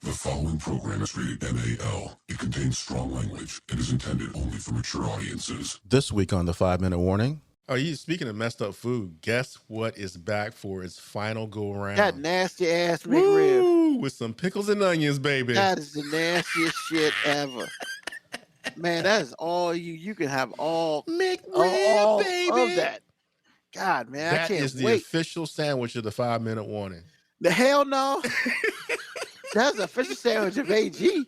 The following program is rated MAL. It contains strong language and is intended only for mature audiences. This week on the 5-Minute Warning. Oh, speaking of messed up food, guess what is back for its final go around? That nasty ass McRib. Woo, with some pickles and onions, baby. That is the nastiest shit ever. Man, that is all you can have all McRib, baby. of that. God, man, I That can't is the wait. official sandwich of the 5-Minute Warning. The hell no. That's the official sandwich of AG.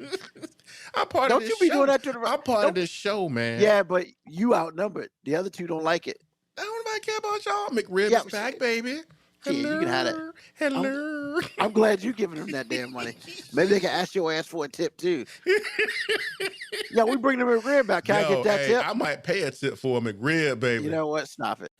I'm part Don't of this you be show. doing that to the I'm part of this show, man. Yeah, but you outnumbered. The other two don't like it. I don't nobody care about y'all. McRib's Yeah, back, baby. Yeah, you can have that. Hello. I'm glad you giving them that damn money. Maybe they can ask your ass for a tip too. Yeah, we bring the McRib back. Can I get that tip? I might pay a tip for a McRib, baby. You know what? Stop it.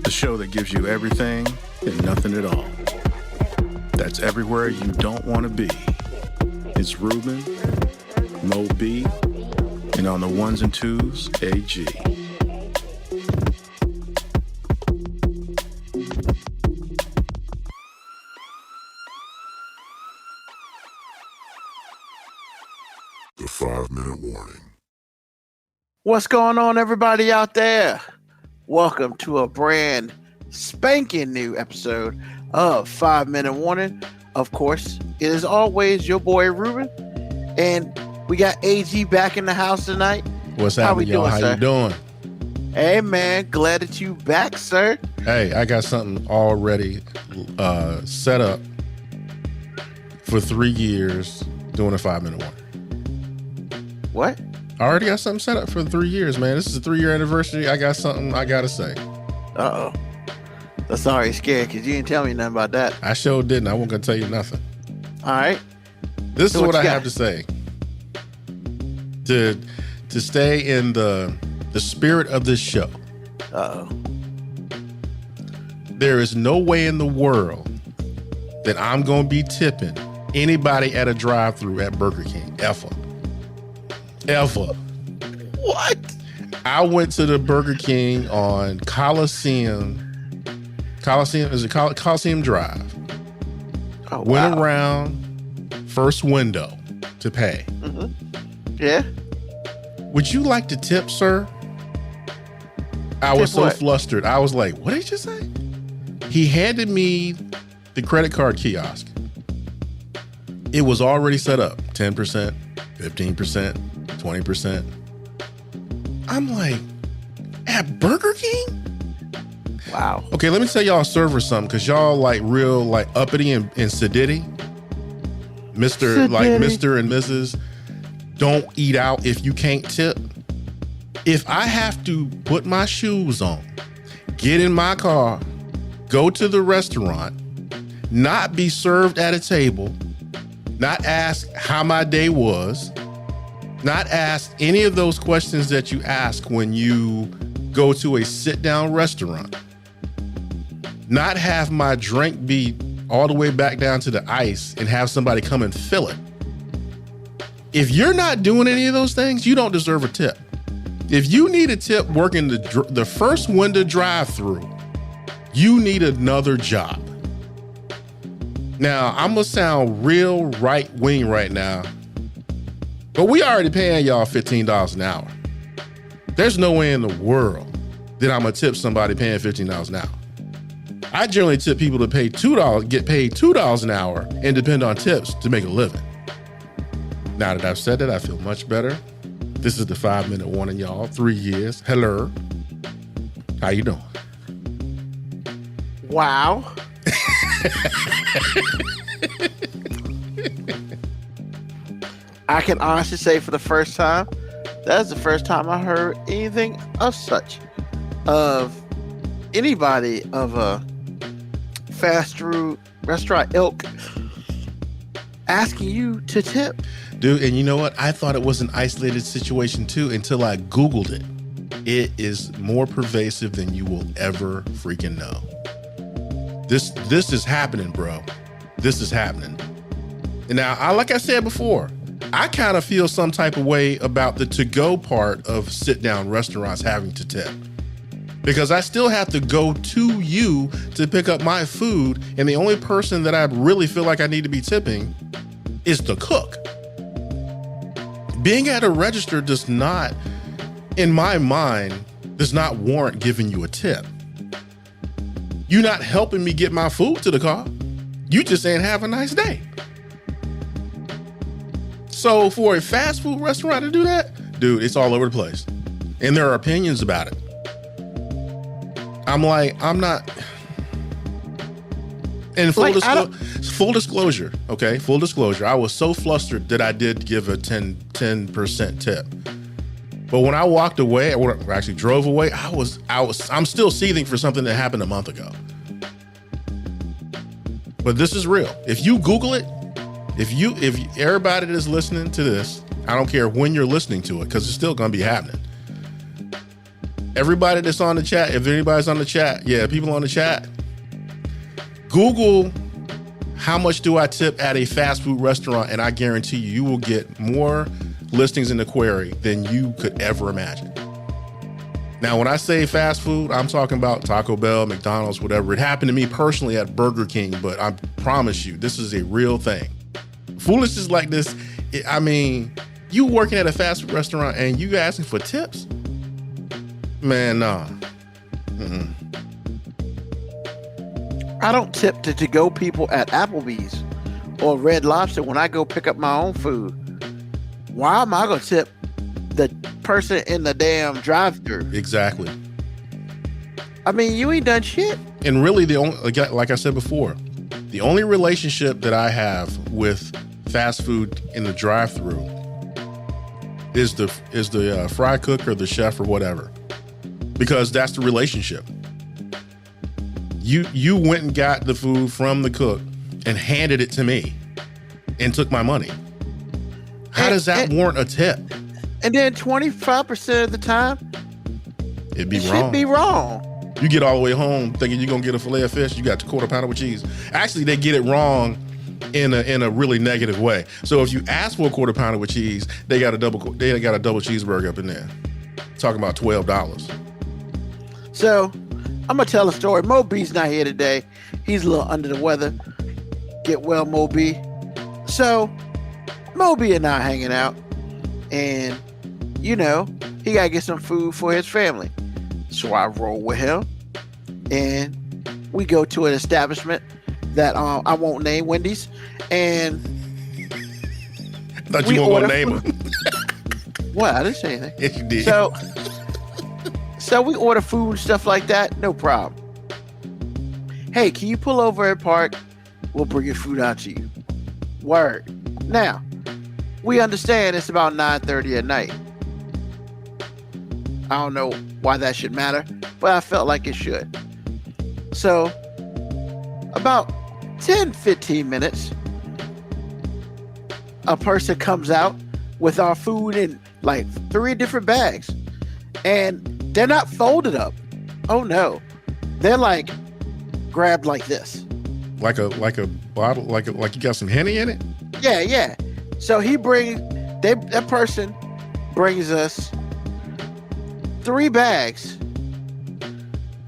The show that gives you everything and nothing at all. That's everywhere you don't want to be. It's Ruben, Mo B, and on the ones and twos, AG. The 5-Minute Warning. What's going on, everybody out there? Welcome to a brand spanking new episode of 5-Minute Warning. Of course, it is always your boy Ruben, and we got AG back in the house tonight. What's happening, y'all? How you doing? Hey, man, glad that you back, sir. Hey, I got something already set up for 3 years doing a 5-Minute Warning. What? I already got something set up for 3 years, man. This is a 3-year anniversary. I got something I gotta say. Uh-oh. That's already scared because you didn't tell me nothing about that. I sure didn't. I won't gonna tell you nothing. All right. This So is what what I you have got? to say. To stay in the spirit of this show, Uh-oh. there is no way in the world that I'm gonna be tipping anybody at a drive-thru at Burger King ever. What? I went to the Burger King on Coliseum Drive. Oh, Went wow. around first window to pay. Yeah? Would you like to tip, sir? I was Tip so what? flustered. I was like, what did you say? He handed me the credit card kiosk. It was already set up. 10%, 15%, 20%. I'm like, at Burger King? Wow. Okay, let me tell y'all server something, because y'all like real like uppity and sedity. Mr. and Mrs. Don't eat out if you can't tip. If I have to put my shoes on, get in my car, go to the restaurant, not be served at a table, not ask how my day was, not ask any of those questions that you ask when you go to a sit-down restaurant, not have my drink be all the way back down to the ice and have somebody come and fill it. If you're not doing any of those things, you don't deserve a tip. If you need a tip working the first window drive-through, you need another job. Now, I'm gonna sound real right-wing right now, but we already paying y'all $15 an hour. There's no way in the world that I'm gonna tip somebody paying $15 an hour. I generally tip people to pay $2, get paid $2 an hour, and depend on tips to make a living. Now that I've said that, I feel much better. This is the 5-Minute Warning, y'all. 3 years. Hello. How you doing? Wow. I can honestly say for the first time, that's the first time I heard anything of such, of anybody of a fast food restaurant ilk asking you to tip. Dude, and you know what? I thought it was an isolated situation too until I Googled it. It is more pervasive than you will ever freaking know. This is happening, bro. This is happening. And now, like I said before, I kind of feel some type of way about the to-go part of sit-down restaurants having to tip. Because I still have to go to you to pick up my food, and the only person that I really feel like I need to be tipping is the cook. Being at a register does not, in my mind, does not warrant giving you a tip. You're not helping me get my food to the car. You just saying have a nice day. So for a fast food restaurant to do that, dude, it's all over the place. And there are opinions about it. I'm not. And full disclosure, okay? Full disclosure. I was so flustered that I did give a 10% tip. But when I walked away, or actually drove away, I'm still seething for something that happened a month ago. But this is real. If you Google it, if everybody that's listening to this, I don't care when you're listening to it, because it's still gonna be happening. Everybody that's on the chat, if anybody's on the chat, yeah, people on the chat, Google how much do I tip at a fast food restaurant, and I guarantee you will get more listings in the query than you could ever imagine. Now, when I say fast food, I'm talking about Taco Bell, McDonald's, whatever. It happened to me personally at Burger King, but I promise you, this is a real thing. Foolishness like this, I mean, you working at a fast food restaurant and you asking for tips? Man, nah. Mm-mm. I don't tip the to-go people at Applebee's or Red Lobster when I go pick up my own food. Why am I going to tip the person in the damn drive-thru? Exactly. I mean, you ain't done shit. And really, like I said before, the only relationship that I have with fast food in the drive-thru is the fry cook or the chef or whatever, because that's the relationship. You went and got the food from the cook and handed it to me and took my money. How does that warrant a tip? And then 25% of the time, It'd be it wrong. should be wrong. You get all the way home thinking you're gonna get a fillet of fish. You got the quarter pounder with cheese. Actually, they get it wrong in a really negative way. So if you ask for a quarter pounder with cheese, they got a double cheeseburger up in there. Talking about $12. So I'm gonna tell a story. Mo B's not here today. He's a little under the weather. Get well, Mo B. So Mo B and I hanging out, and he gotta get some food for his family. So I roll with him, and we go to an establishment that I won't name, Wendy's, and I thought you weren't gonna name them. What? I didn't say anything. Yes, you did. So we order food and stuff like that, no problem. Hey, can you pull over and park? We'll bring your food out to you. Word. Now, we understand it's about 9:30 at night. I don't know why that should matter, but I felt like it should. So, about 10-15 minutes, a person comes out with our food in like 3 different bags. And they're not folded up. Oh no. They're like grabbed like this. Like a bottle, like you got some Henny in it? Yeah. So that person brings us 3 bags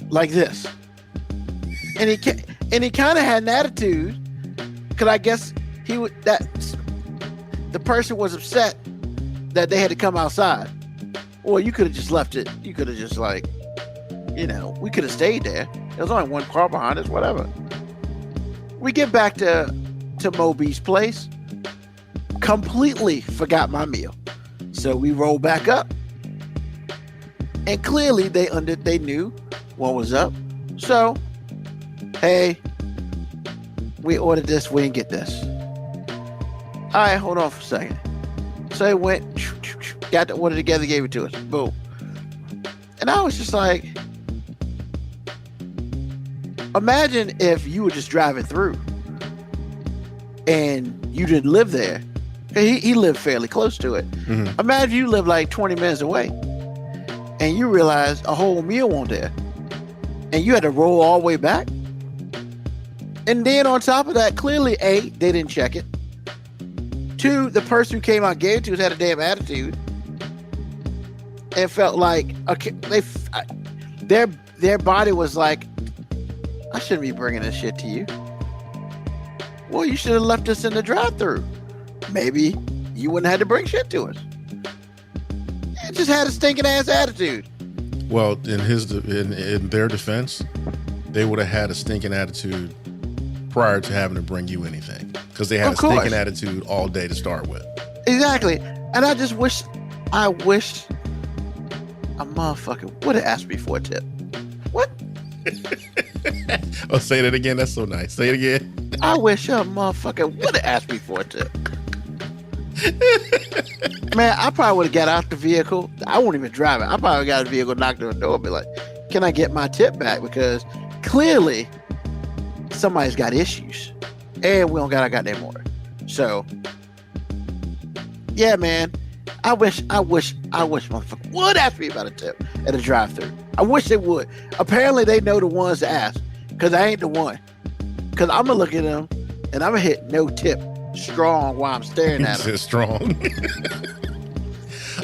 like this. And he kind of had an attitude, because I guess the person was upset that they had to come outside. Well, you could have just left it. You could have just we could have stayed there. There was only 1 car behind us, whatever. We get back to Mo B's place. Completely forgot my meal. So we roll back up. And clearly they knew what was up. So, hey, we ordered this, we didn't get this. All right, hold on for a second. So they went, got the order together, gave it to us. Boom. And I was just like, imagine if you were just driving through and you didn't live there. He lived fairly close to it. Mm-hmm. Imagine you live like 20 minutes away and you realize a whole meal wasn't there, and you had to roll all the way back. And then on top of that, clearly, A, they didn't check it. 2, the person who came out and gave it to us had a damn attitude and felt like their body was like, I shouldn't be bringing this shit to you. Well, you should have left us in the drive-thru. Maybe you wouldn't have had to bring shit to us. It just had a stinking ass attitude. Well, in their defense, they would have had a stinking attitude prior to having to bring you anything, because they had a stinking attitude all day to start with. Exactly. And I just wish a motherfucker would have asked me for a tip. What? Oh, say that again. That's so nice. Say it again. I wish a motherfucker would have asked me for a tip. Man, I probably would have got out the vehicle. I won't even drive it. I probably got out the vehicle, knocked on the door, and be like, can I get my tip back? Because clearly somebody's got issues and we don't got our goddamn order. So yeah, man, I wish motherfucker would ask me about a tip at a drive-thru. I wish they would. Apparently they know the ones to ask, because I ain't the one. Because I'm gonna look at them and I'm gonna hit no tip strong while I'm staring at them. Strong.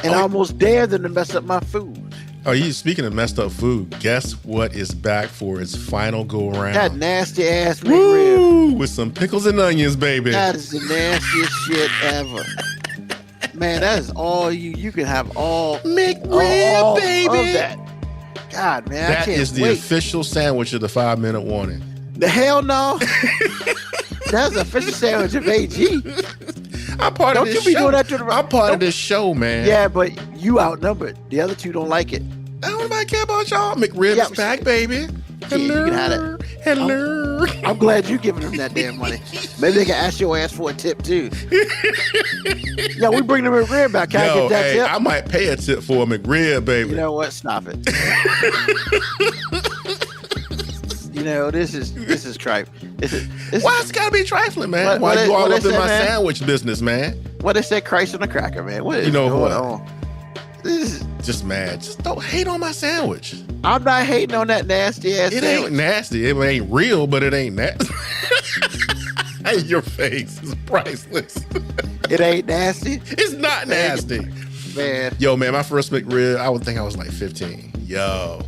And I almost dare them to mess up my food. Oh, you speaking of messed up food, guess what is back for its final go around? That nasty ass McRib. With some pickles and onions, baby. That is the nastiest shit ever. Man, that is all you can have all McRib, all baby. Of that. God, man, That I can't is the wait. official sandwich of the 5-minute warning. The hell no. That's the official sandwich of AG. I'm part Don't of this you be show. doing that to the I'm part of this show, man. Yeah, but you outnumbered. The other two don't like it. I don't nobody care about y'all. McRib's Yeah, back, baby. Yeah, you can have it. Hello. I'm glad you giving them that damn money. Maybe they can ask your ass for a tip too. Yo, we bring the McRib back. Can I get that hey, tip? I might pay a tip for a McRib, baby. You know what? Stop it. You know, this is tripe. Why it's gotta be trifling, man? Why you all up in my sandwich business, man? What they say, Christ on a cracker, man. What is You know going what? on? This is, Just mad. Just don't hate on my sandwich. I'm not hating on that nasty ass It sandwich. ain't nasty. It ain't real, but it ain't nasty. Hey, your face is priceless. It ain't nasty, It's not nasty. man. Yo, man, my first McRib, I would think I was like 15. Yo.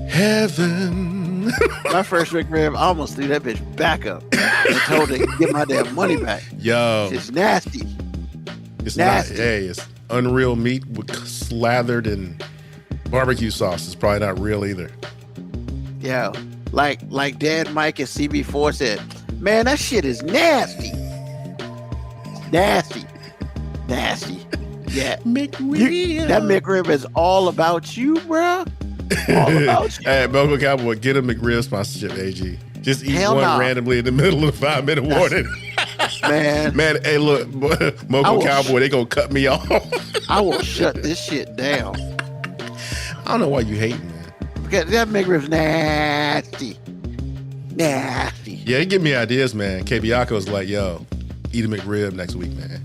Heaven. My first McRib, I almost threw that bitch back up and told her to get my damn money back. Yo. It's nasty. It's nasty. not, hey, it's unreal meat slathered in barbecue sauce. It's probably not real either. Yo, like Dad Mike and CB4 said, man, that shit is nasty. Nasty. Nasty. Yeah. That McRib is all about you, bro. All about you. Hey, Mocha Cowboy, get a McRib sponsorship, AG. Just eat Hell one nah. randomly in the middle of the 5-minute warning. Man, Man, hey, look, Mocha Cowboy, they gonna cut me off. I will shut this shit down. I don't know why you hating, man. Because that McRib's nasty. Nasty. Yeah, he give me ideas, man. Kebiako's like, yo, eat a McRib next week, man.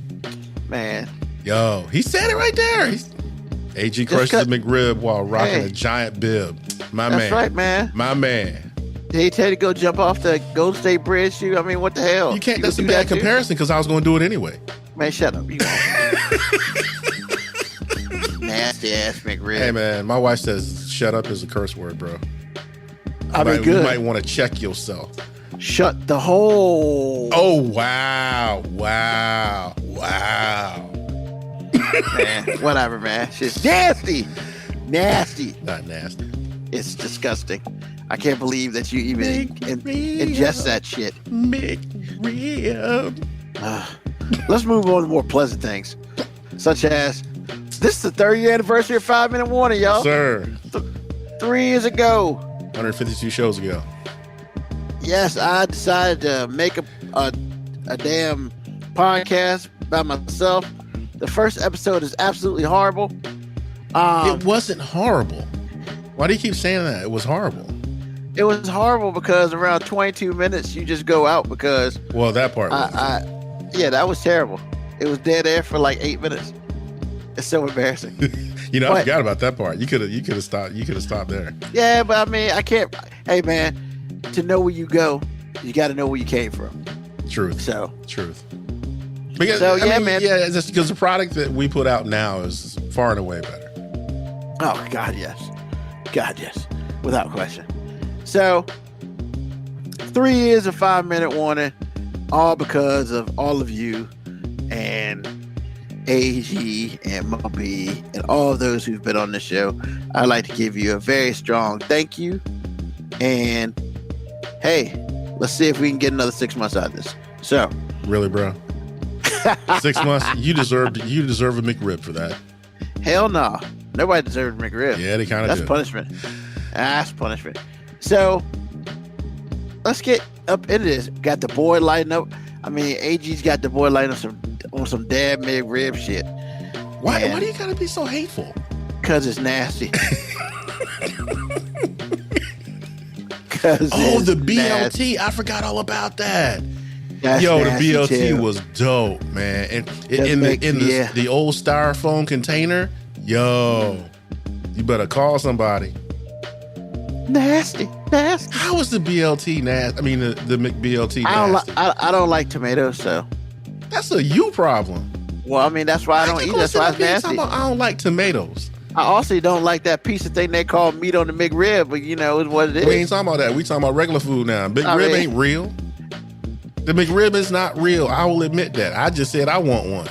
Man. Yo, he said it right there. AG crushes a McRib while rocking Hey. a giant bib. My That's man. right, man. My man. Did he tell you to go jump off the Golden State Bridge? I mean, what the hell? You can't, go that's a do bad that too? comparison because I was going to do it anyway. Man, shut up. You nasty ass McRib. Hey, man, my wife says shut up is a curse word, bro. I mean, You good. might want to check yourself. Shut the hole. Oh, wow. Wow. Wow. Man, whatever, man. Shit's nasty. Nasty. Not nasty. It's disgusting. I can't believe that you even ingest that shit. McRib. Let's move on to more pleasant things, such as this is the 30th anniversary of 5-Minute Warning, y'all. Sir. 3 years ago. 152 shows ago. Yes, I decided to make a damn podcast by myself. The first episode is absolutely horrible. It wasn't horrible. Why do you keep saying that? It was horrible. It was horrible because around 22 minutes you just go out because Well, that part was. yeah, that was terrible. It was dead air for like 8 minutes. It's so embarrassing. You know, I But- forgot about that part. You could have stopped there. Yeah, but I mean, I can't. Hey, man, to know where you go, you got to know where you came from. Truth. So, Truth. Because, So, yeah, man. Yeah, just because the product that we put out now is far and away better. oh God, yes, without question. So, 3 years of 5-minute warning, all because of all of you and AG and Moby and all of those who've been on the show. I'd like to give you a very strong thank you. And hey, let's see if we can get another 6 months out of this. So, Really, bro? 6 months? You deserve a McRib for that. hell no, nobody deserves McRib. Yeah, they kind of That's do. punishment. That's punishment. So let's get up into this. Got the boy lighting up. I mean, AG's got the boy lighting up on some dad McRib shit. Why Man. do you gotta be so hateful? Cause it's nasty. Cause Oh, it's the BLT! nasty. I forgot all about that. That's Yo, the nasty BLT too. was dope, man. And That in make- yeah. the old styrofoam container, yo, you better call somebody. nasty. How is the BLT nasty? I mean, the McBLT I don't nasty. like. I don't like tomatoes, so. That's a you problem. Well, I mean, that's why I don't How you eat. gonna That's why sit it's up here and talk nasty. about, I don't like tomatoes. I also don't like that piece of thing they call meat on the McRib, but you know, it's what it is. We ain't talking about that. We talking about regular food now. Big I Rib mean- ain't real. The McRib is not real. I will admit that. I just said I want one.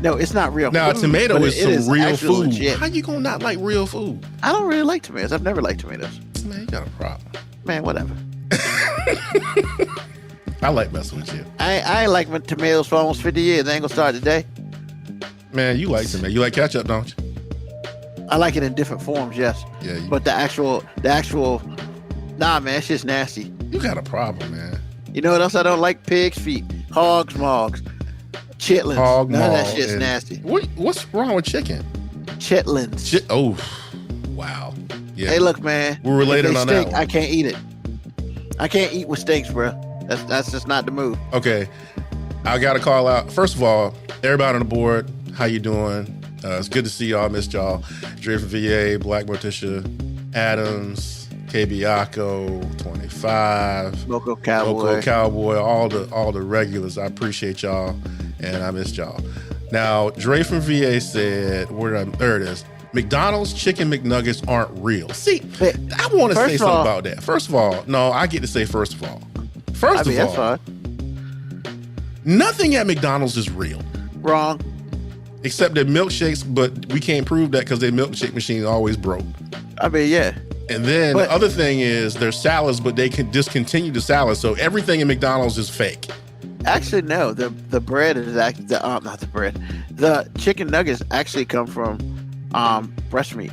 No, it's not real. Now, food, tomato but is it some real actually food. legit. How you gonna not like real food? I don't really like tomatoes. I've never liked tomatoes. Man, you got a problem. Man, whatever. I like messing with you. I ain't like my tomatoes for almost 50 years. I ain't gonna start today. Man, you like tomato. You like ketchup, don't you? I like it in different forms, yes. Yeah, But the actual, nah, man, it's just nasty. you got a problem, man. You know what else I don't like? Pig's feet, hogs, mogs, chitlins. Hog None of that maw shit's and- nasty. What's wrong with chicken? Chitlins. Oh, wow. Yeah. Hey, look, man. We're related if they on that stink, one. I can't eat it. I can't eat what stinks, bro. That's just not the move. Okay, I got to call out. First of all, everybody on the board, how you doing? It's good to see y'all. Missed y'all. Dre from VA, Black Morticia, Adams, KBiaco, 25, Local cowboy. Local Cowboy, all the regulars. I appreciate y'all, and I missed y'all. Now, Dre from VA said, there it is. McDonald's chicken McNuggets aren't real. See, Hey, I want to first say of something all- about that. First of all, no, I get to say first of all. First I mean, of that's all, fine. nothing at McDonald's is real. Wrong. Except their milkshakes, but we can't prove that because their milkshake machine always broke. I mean, yeah. And then But- the other thing is their salads, but they can discontinue the salads. So everything in McDonald's is fake. Actually, no. The bread is actually not the bread. The chicken nuggets actually come from breast meat.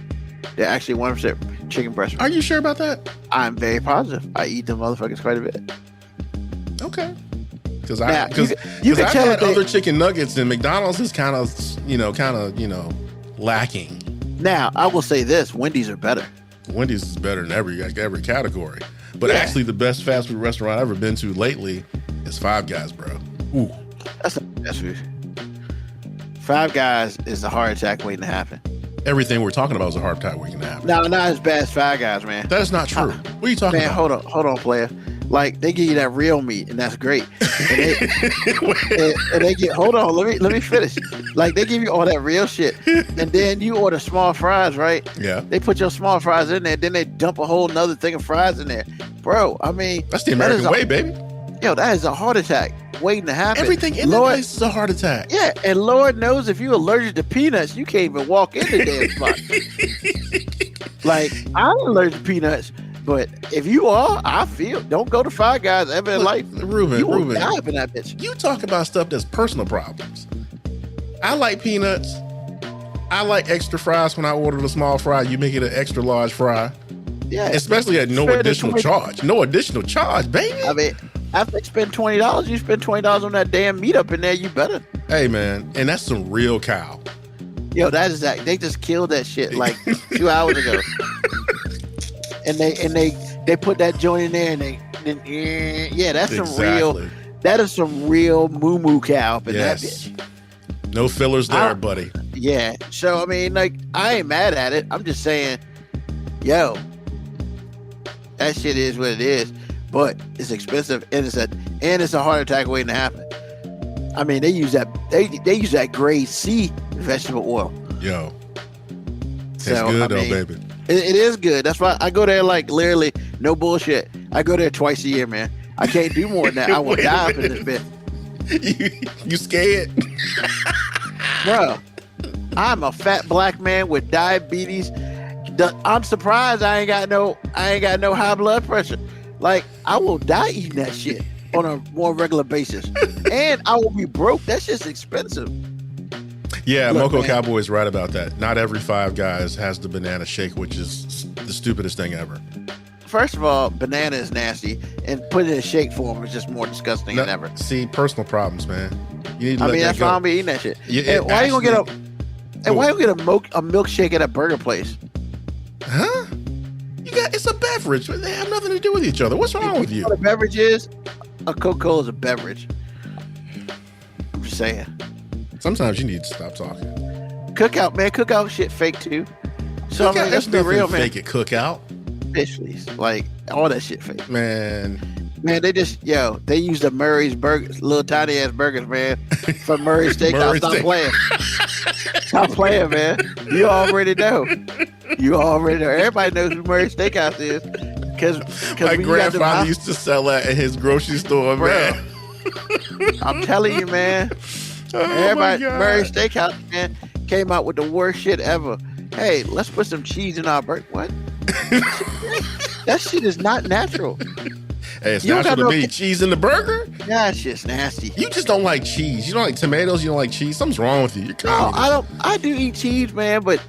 They're actually 100% chicken breast meat. Are you sure about that? I'm very positive. I eat them motherfuckers quite a bit. Okay. Because Now, I've you can tell had that they- other chicken nuggets and McDonald's is kind of lacking. Now, I will say this: Wendy's are better. Wendy's is better than every category. But Yeah. actually, the best fast food restaurant I've ever been to lately is Five Guys, bro. Ooh. That's the best food. Five Guys is a heart attack waiting to happen. Everything we're talking about is a heart attack waiting to happen. No, not as bad as Five Guys, man. That is not true. What are you talking Man, about? hold on, player. Like they give you that real meat, and that's great. And they get hold on, let me finish. Like they give you all that real shit, and then you order small fries, right? Yeah. They put your small fries in there, then they dump a whole nother thing of fries in there, bro. I mean, That's the that is American way, a- baby. Yo, that is a heart attack waiting to happen. Everything in that Lord, place is a heart attack. yeah, and Lord knows if you're allergic to peanuts, you can't even walk in the damn spot. Like I'm allergic to peanuts, but if you are, I feel don't go to Five Guys ever in Look, life. Ruben, You will Ruben, die up in that bitch. you talk about stuff that's personal problems. I like peanuts. I like extra fries when I order the small fry. You make it an extra large fry, Yeah, especially at no Spend the additional 20 charge. No additional charge, baby. I mean, after they spend $20, you spend $20 on that damn meat up in there. You better. Hey, man, and that's some real cow. Yo, that is that. They just killed that shit like 2 hours ago. And they put that joint in there, and yeah, that's some real. Exactly. That is some real moo moo cow up in that Yes. bitch. No fillers there, I- buddy. Yeah. So I mean, like, I ain't mad at it. I'm just saying, yo, that shit is what it is. But it's expensive, and it's a heart attack waiting to happen. I mean, they use that grade C vegetable oil. Yo, it's So, good I though, mean, baby. It is good. That's why I go there, like, literally, no bullshit. I go there twice a year, man. I can't do more than that. I will Wait a die up in this bit. You scared? Bro, I'm a fat black man with diabetes. I'm surprised I ain't got no high blood pressure. Like, I will die eating that shit on a more regular basis. And I will be broke. That shit's expensive. Yeah, Look, Moco man. Cowboy is right about that. Not every Five Guys has the banana shake, which is the stupidest thing ever. First of all, banana is nasty, and put it in shake form is just more disgusting than ever. See, personal problems, man. You need to I let mean, that that's go. why I'm eating that shit. Yeah, And why you gonna get a milkshake at a burger place? Huh? It's a beverage. They have nothing to do with each other. What's wrong with you? What a beverage is? A Coca-Cola is a beverage. I'm just saying. Sometimes you need to stop talking. Cookout, man. Cookout shit fake too. So I mean, There's let's be nothing real, man. fake at Cookout. Fish fleas, like all that shit fake. Man, Man, they use the Murray's burgers, little tiny ass burgers, man, from Murray's Steakhouse. Murray's Stop Steak- playing. Stop playing, man. You already know. Everybody knows who Murray's Steakhouse is. Because my grandfather used to sell that at his grocery store, man. I'm telling you, man. Oh, Everybody, my God. Murray's Steakhouse, man, came out with the worst shit ever. Hey, let's put some cheese in our burger. What? That shit is not natural. Hey, it's You don't natural to got me. Cheese in the burger? That shit's nasty. You just don't like cheese. You don't like tomatoes. You don't like cheese. Something's wrong with you. You're No, communist. I don't. I do eat cheese, man, but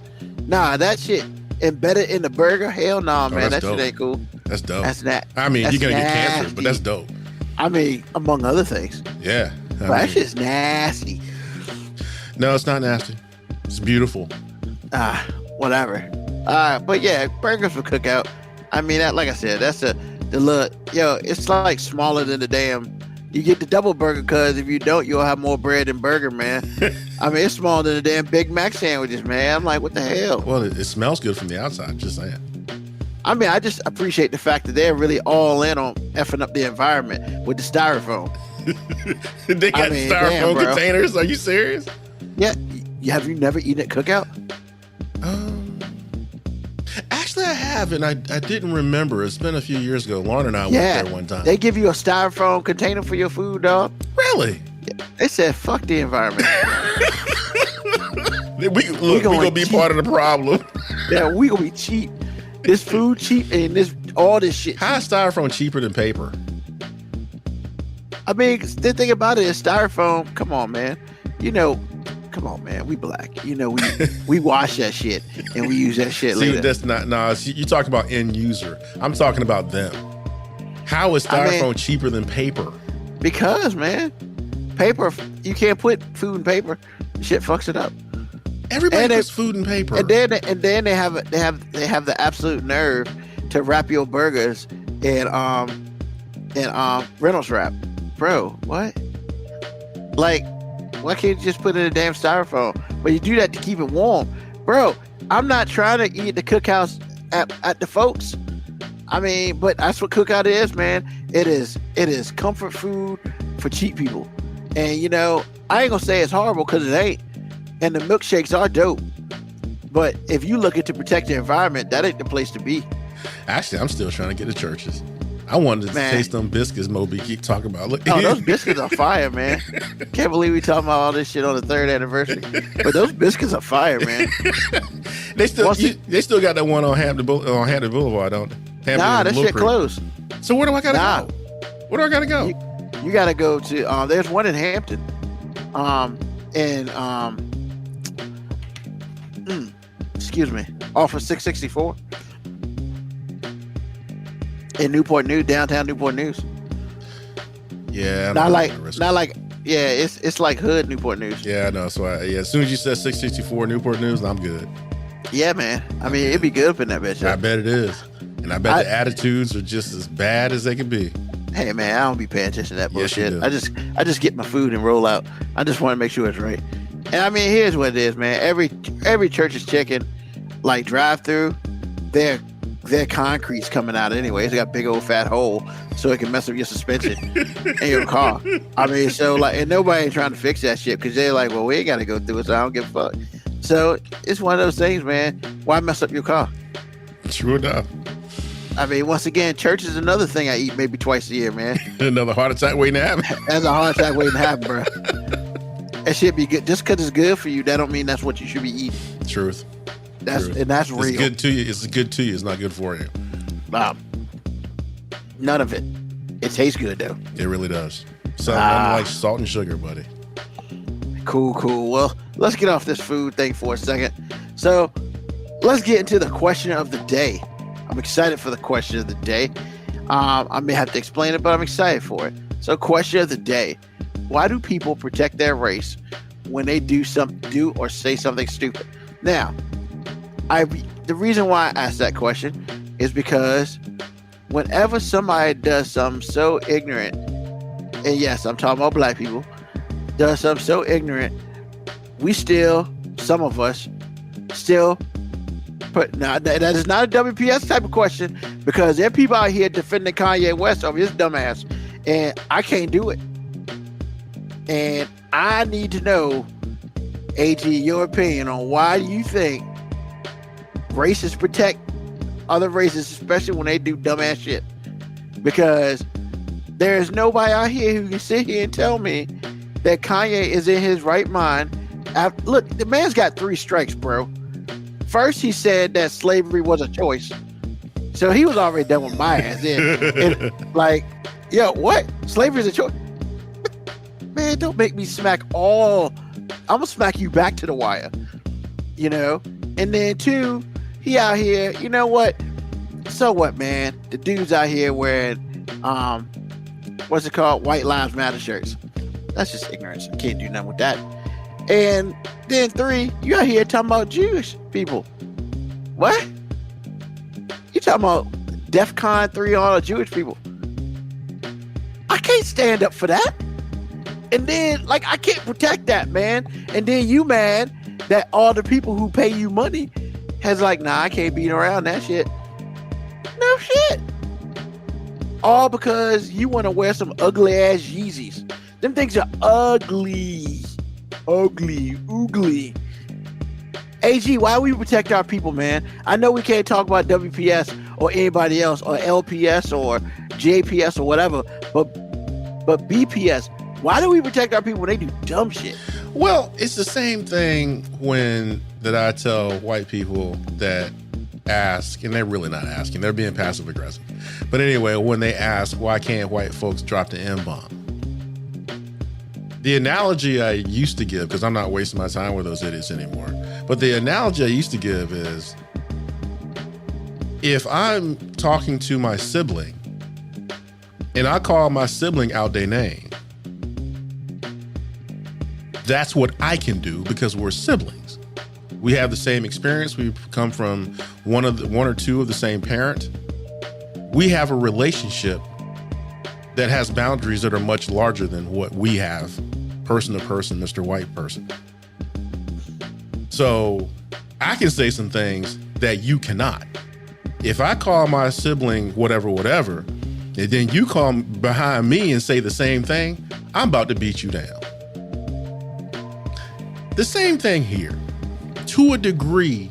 nah, that shit embedded in the burger. Hell no, man, that that's dope. shit ain't cool. That's dope. That's not. I mean, that's you're gonna get cancer, nasty. but that's dope. I mean, among other things. Yeah. But that shit's nasty. No, it's not nasty. It's beautiful. Whatever. But yeah, burgers for Cookout. I mean, that, like I said, that's the look. Yo, it's like smaller than the damn. You get the double burger, cause if you don't, you'll have more bread than burger, man. I mean, it's smaller than the damn Big Mac sandwiches, man. I'm like, what the hell? Well, it smells good from the outside. Just saying. I mean, I just appreciate the fact that they're really all in on effing up the environment with the styrofoam. They got mean, styrofoam damn, bro. containers. Are you serious? Yeah, have you never eaten at Cookout? Actually, I have, and I didn't remember. It's been a few years ago. Lauren and I went Yeah, there one time. they give you a styrofoam container for your food, dog. Really? They said, "Fuck the environment." We gonna be part of the problem. Yeah, we gonna be cheap. This food cheap, and all this shit. How is styrofoam cheaper than paper? I mean, the thing about it is styrofoam. Come on, man. Come on, man. We black. We wash that shit and we use that shit See, later. that's not. Nah, you talking about end user. I'm talking about them. How is styrofoam cheaper than paper? Because, man, paper, you can't put food in paper. Shit fucks it up. Everybody puts food in paper. And then they have the absolute nerve to wrap your burgers in Reynolds wrap. Bro, what? Like, why can't you just put it in a damn styrofoam? But you do that to keep it warm. Bro, I'm not trying to eat the cookhouse at the folks. I mean, but that's what Cookout is, man. It is comfort food for cheap people. And I ain't gonna say it's horrible, because it ain't. And the milkshakes are dope. But if you look at to protect the environment, that ain't the place to be. Actually, I'm still trying to get to churches. I wanted to taste them biscuits Moby keep talking about. Look, Oh, those biscuits are fire, man. Can't believe we talking about all this shit on the 3rd anniversary. But those biscuits are fire, man. they still got that one on Hampton Boulevard, don't they? Nah, that shit closed. So where do I gotta go? Where do I gotta go? You gotta go to there's one in Hampton. Excuse me, off of 664 in Newport News, downtown Newport News. Yeah, it's like hood Newport News. Yeah, I know. So as soon as you said 664 Newport News, I'm good. Yeah, man. I mean, it'd be good up in that bitch. I bet it is, and I bet the attitudes are just as bad as they can be. Hey, man, I don't be paying attention to that Yes, you bullshit. do. I just get my food and roll out. I just want to make sure it's right. And I mean, here's what it is, man. Every church's chicken, like drive-through, their concrete's coming out anyway. It's got a big old fat hole, so it can mess up your suspension in your car. I mean, so like, and nobody ain't trying to fix that shit because they're like, well, we ain't got to go through it, so I don't give a fuck. So it's one of those things, man. Why mess up your car? True enough. I mean, once again, church is another thing I eat maybe twice a year, man. Another heart attack waiting to happen. That's a heart attack waiting to happen, bro. That should be good. Just because it's good for you, that don't mean that's what you should be eating. Truth. And that's real. It's good to you. It's good to you. It's not good for you. None of it. It tastes good though. It really does. Something like salt and sugar, buddy. Cool. Well, let's get off this food thing for a second. So let's get into the question of the day. I'm excited for the question of the day. I may have to explain it, but I'm excited for it. So, question of the day: why do people protect their race when they do or say something stupid? Now, the reason why I asked that question is because whenever somebody does something so ignorant, and yes, I'm talking about black people, does something so ignorant, some of us still put. Now, that is not a WPS type of question because there are people out here defending Kanye West over his dumbass, and I can't do it. And I need to know, AG, your opinion on why you think racists protect other races, especially when they do dumbass shit. Because there's nobody out here who can sit here and tell me that Kanye is in his right mind. Look, the man's got 3 strikes, bro. First, he said that slavery was a choice. So he was already done with my ass. And like, yo, what? Slavery is a choice? Man, don't make me smack I'm gonna smack you back to the wire. You know? And then 2, he out here, you know what? So what, man? The dude's out here wearing what's it called? White Lives Matter shirts. That's just ignorance. I can't do nothing with that. And then 3, you out here talking about Jewish people. What? You talking about DEFCON 3 on all Jewish people? I can't stand up for that. And then, like, I can't protect that, man. And then you mad that all the people who pay you money has like, nah, I can't be around that shit. No shit. All because you want to wear some ugly ass Yeezys. Them things are ugly. Oogly. AG, why we protect our people, man? I know we can't talk about WPS or anybody else or LPS or JPS or whatever, but BPS, why do we protect our people when they do dumb shit? Well, it's the same thing that I tell white people that ask, and they're really not asking, they're being passive aggressive. But anyway, when they ask, why can't white folks drop the M-bomb? The analogy I used to give, because I'm not wasting my time with those idiots anymore, but the analogy I used to give is, if I'm talking to my sibling and I call my sibling out their name, that's what I can do because we're siblings. We have the same experience. We come from one or two of the same parent. We have a relationship that has boundaries that are much larger than what we have, person to person, Mr. White person. So I can say some things that you cannot. If I call my sibling whatever, and then you come behind me and say the same thing, I'm about to beat you down. The same thing here. To a degree,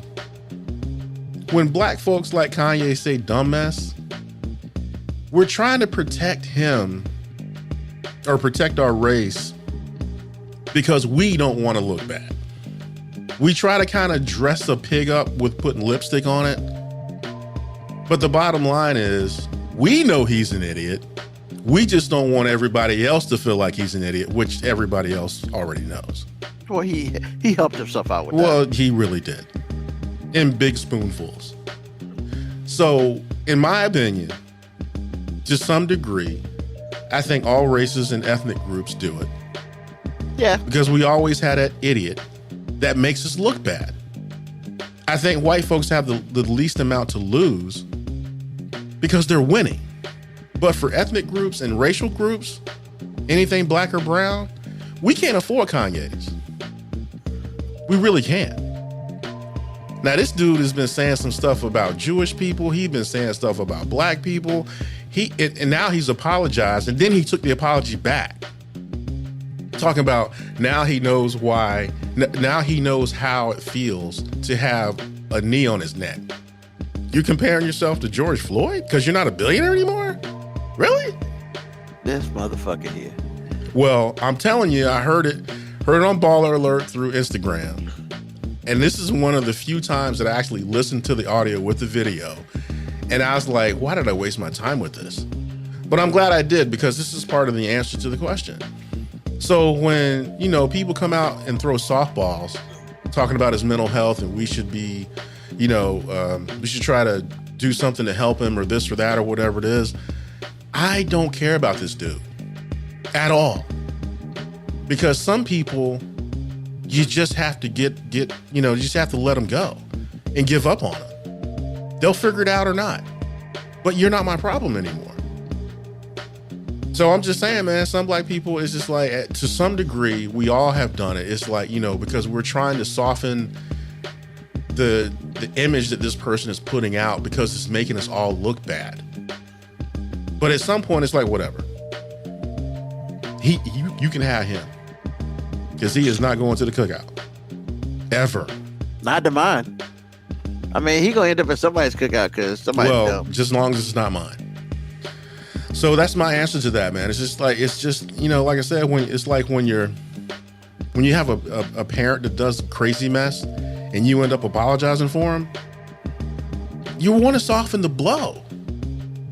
when black folks like Kanye say dumbass, we're trying to protect him or protect our race because we don't want to look bad. We try to kind of dress a pig up with putting lipstick on it. But the bottom line is, we know he's an idiot. We just don't want everybody else to feel like he's an idiot, which everybody else already knows. Well, he helped himself out with that. Well, he really did. In big spoonfuls. So, in my opinion, to some degree, I think all races and ethnic groups do it. Yeah. Because we always had that idiot that makes us look bad. I think white folks have the least amount to lose because they're winning. But for ethnic groups and racial groups, anything black or brown, we can't afford Kanye's. We really can't. Now, this dude has been saying some stuff about Jewish people. He's been saying stuff about black people. And now he's apologized, and then he took the apology back. Talking about now he knows why. Now he knows how it feels to have a knee on his neck. You comparing yourself to George Floyd because you're not a billionaire anymore? Really? This motherfucker here. Well, I'm telling you, I heard it on Baller Alert through Instagram. And this is one of the few times that I actually listened to the audio with the video. And I was like, why did I waste my time with this? But I'm glad I did, because this is part of the answer to the question. So when, people come out and throw softballs talking about his mental health and we should be, we should try to do something to help him or this or that or whatever it is, I don't care about this dude at all. Because some people, you just have to you just have to let them go and give up on them. They'll figure it out or not. But you're not my problem anymore. So I'm just saying, man, some black people, it's just like, to some degree, we all have done it. It's like, because we're trying to soften the image that this person is putting out because it's making us all look bad. But at some point, it's like, whatever. You can have him. Because he is not going to the cookout. Ever. Not to mine. I mean, he gonna end up at somebody's cookout because somebody's dumb. Just as long as it's not mine. So that's my answer to that, man. It's just like I said, when you have a parent that does crazy mess and you end up apologizing for him, you want to soften the blow.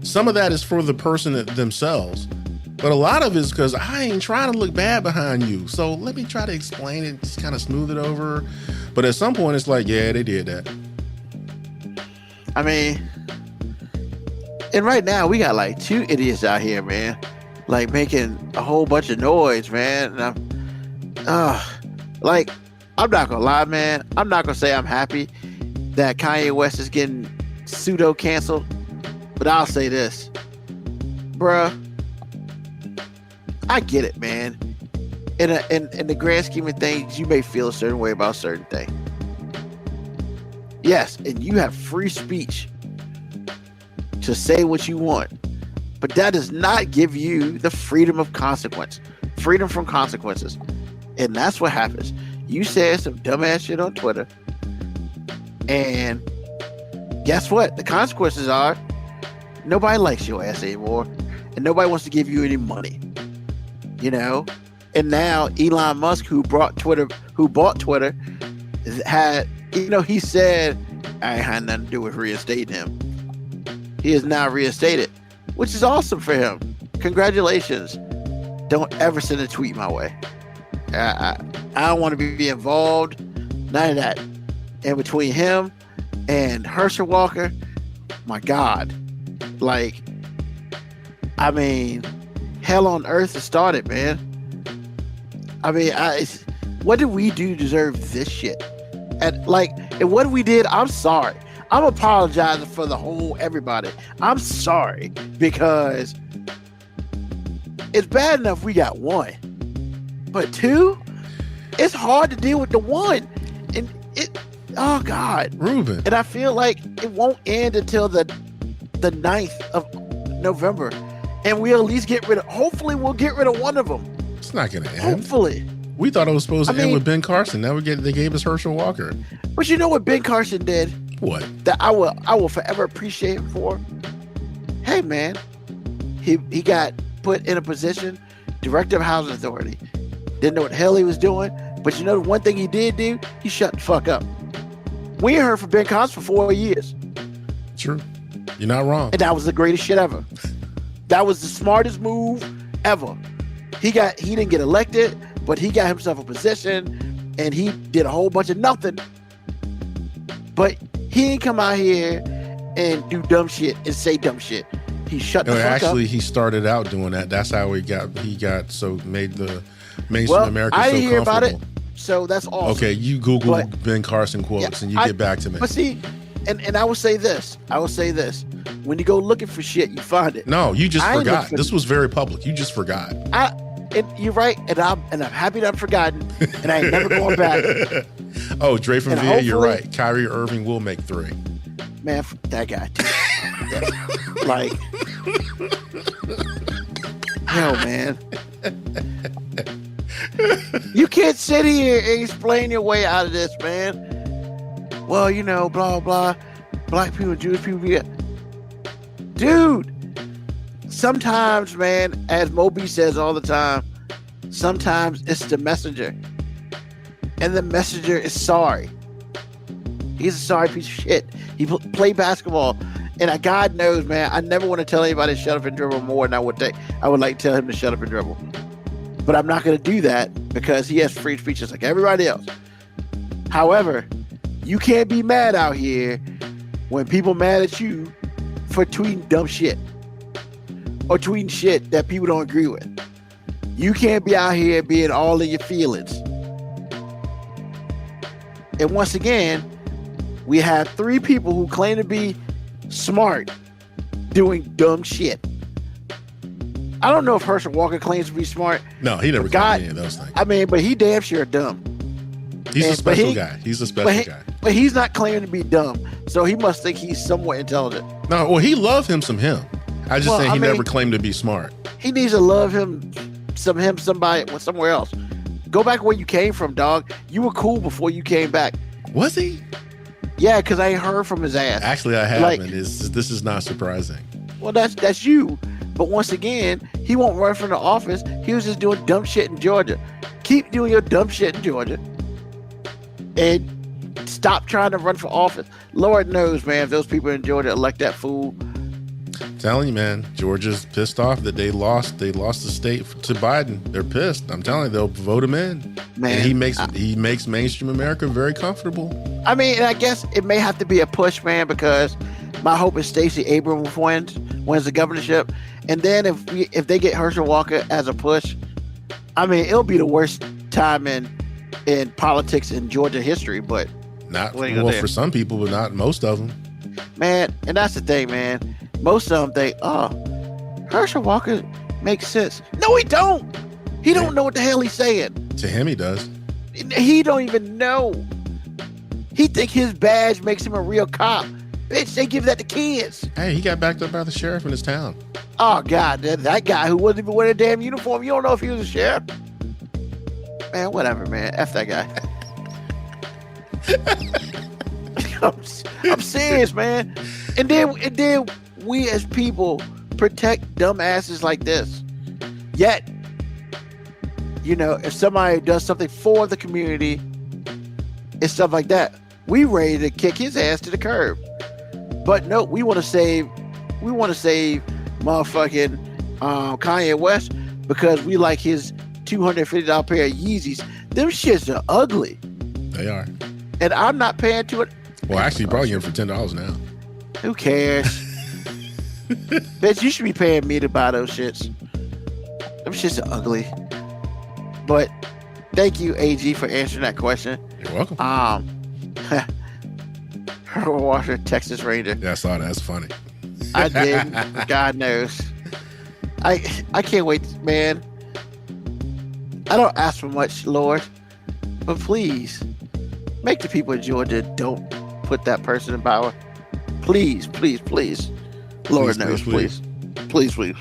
Some of that is for the person themselves, but a lot of it is because I ain't trying to look bad behind you. So let me try to explain it, just kind of smooth it over. But at some point, it's like, yeah, they did that. I mean, and right now we got like two idiots out here, man, like making a whole bunch of noise, man. And I'm not gonna lie, man. I'm not gonna say I'm happy that Kanye West is getting pseudo canceled, but I'll say this, bruh. I get it, man. In the grand scheme of things, you may feel a certain way about a certain thing. Yes, and you have free speech to say what you want, but that does not give you the freedom from consequences. And that's what happens. You said some dumbass shit on Twitter, and guess what? The consequences are nobody likes your ass anymore, and nobody wants to give you any money. And now Elon Musk, who bought Twitter, had, he said, I ain't had nothing to do with reinstating him. He is now reinstated, which is awesome for him. Congratulations. Don't ever send a tweet my way. I don't want to be involved. None of that. And between him and Herschel Walker, my God, hell on earth has started, man. What did we do to deserve this shit? And what we did, I'm sorry. I'm apologizing for the whole everybody. I'm sorry, because it's bad enough we got one, but two, it's hard to deal with the one, and oh God, Ruben. And I feel like it won't end until the 9th of November. And we'll at least hopefully we'll get rid of one of them. It's not going to end. Hopefully. We thought it was supposed to end with Ben Carson. Now they gave us Herschel Walker. But you know what Ben Carson did? What? That I will forever appreciate him for? Hey, man. He got put in a position, director of housing authority. Didn't know what the hell he was doing. But you know the one thing he did do? He shut the fuck up. We ain't heard from Ben Carson for 4 years. True. You're not wrong. And that was the greatest shit ever. That was the smartest move ever. He didn't get elected, but he got himself a position, and he did a whole bunch of nothing. But he didn't come out here and do dumb shit and say dumb shit. He shut the fuck up. Actually, he started out doing that. That's how made the mainstream America so comfortable. I didn't hear about it, so that's awesome. Okay, you Google Ben Carson quotes and you get back to me. But see, and I will say this. When you go looking for shit, you find it. No, you just forgot. This was very public. You just forgot. And you're right, and I'm happy that I've forgotten, and I ain't never going back. Oh, Dre from And VA, you're hopefully- right. Kyrie Irving will make 3. Man, that guy. Too. Like, hell, man. You can't sit here and explain your way out of this, man. Well, you know, blah, blah. Black people, Jewish people. Yeah. Dude, sometimes, man, as Moby says all the time, sometimes it's the messenger. And the messenger is sorry. He's a sorry piece of shit. He played basketball. And God knows, man, I never want to tell anybody to shut up and dribble more than I would like to tell him to shut up and dribble. But I'm not going to do that because he has free speech just like everybody else. However, you can't be mad out here when people mad at you for tweeting dumb shit or tweeting shit that people don't agree with. You can't be out here being all in your feelings. And once again, we have 3 people who claim to be smart doing dumb shit. I don't know if Herschel Walker claims to be smart. No, he never got any of those things. I mean, but he damn sure dumb. He's a special guy. He's a special guy. But he's not claiming to be dumb, so he must think he's somewhat intelligent. No, well, he loved him some him. I just say he mean, never claimed to be smart. He needs to love somebody somewhere else. Go back where you came from, dog. You were cool before you came back. Was he? Yeah, because I ain't heard from his ass. Actually, I haven't. This is not surprising. Well, that's you. But once again, he won't run from the office. He was just doing dumb shit in Georgia. Keep doing your dumb shit in Georgia. And stop trying to run for office. Lord knows, man, if those people in Georgia elect that fool. I'm telling you, man, Georgia's pissed off that they lost the state to Biden. They're pissed. I'm telling you, they'll vote him in. Man, and he makes mainstream America very comfortable. I mean, and I guess it may have to be a push, man, because my hope is Stacey Abrams wins the governorship. And then if they get Herschel Walker as a push, I mean, it'll be the worst time in politics in Georgia history, but not well for some people, but not most of them. Man, and that's the thing, man. Most of them think, oh, Herschel Walker makes sense. No, he don't. He don't know what the hell he's saying. To him, he does. He don't even know. He think his badge makes him a real cop. Bitch, they give that to kids. Hey, he got backed up by the sheriff in his town. Oh, God, that guy who wasn't even wearing a damn uniform, you don't know if he was a sheriff? Man, whatever, man. F that guy. I'm serious, man. And then we as people protect dumbasses like this. Yet, you know, if somebody does something for the community and stuff like that, we ready to kick his ass to the curb. But no, we want to save motherfucking Kanye West because we like his $250 pair of Yeezys. Them shits are ugly. They are. And I'm not paying to it. Well, actually, probably getting for $10 now. Who cares? Bitch, you should be paying me to buy those shits. Them shits are ugly. But thank you, AG, for answering that question. You're welcome. Water, Texas Ranger. Yeah, I saw that. That's funny. I did. God knows. I can't wait, man. I don't ask for much, Lord, but please make the people of Georgia don't put that person in power. Please, please, please. Lord knows, please. Please, please.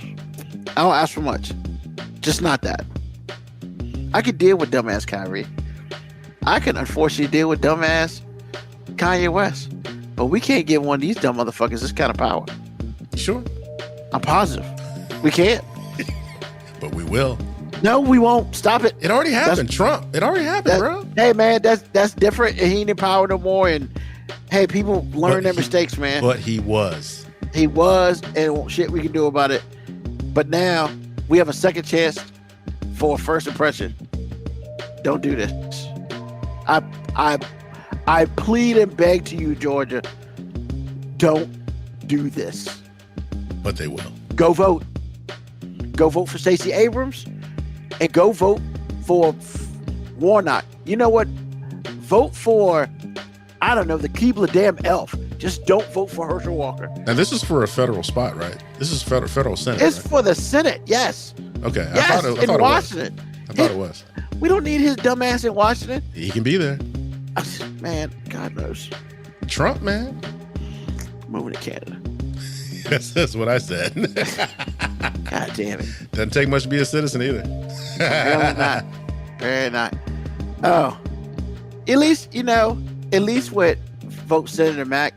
I don't ask for much. Just not that. I could deal with dumbass Kyrie. I can unfortunately deal with dumbass Kanye West. But we can't give one of these dumb motherfuckers this kind of power. Sure. I'm positive. We can't. But we will. No, we won't. Stop it. It already happened. Trump. It already happened, bro. Hey, man, that's different. And he ain't in power no more. And hey, people learn their mistakes, man. But he was. He was, and shit we can do about it. But now we have a second chance for a first impression. Don't do this. I plead and beg to you, Georgia, don't do this. But they will. Go vote. Go vote for Stacey Abrams and go vote for Warnock. You know what? Vote for, I don't know, the Keebler damn elf. Just don't vote for Herschel Walker. Now, this is for a federal spot, right? This is federal Senate. It's right? for the Senate, yes. Okay. Yes, I thought in Washington. I thought it was. We don't need his dumb ass in Washington. He can be there. Man, God knows. Trump, man. Moving to Canada. That's what I said. God damn it. Doesn't take much to be a citizen either. Apparently not. Very not. Oh, at least with vote Senator Mack,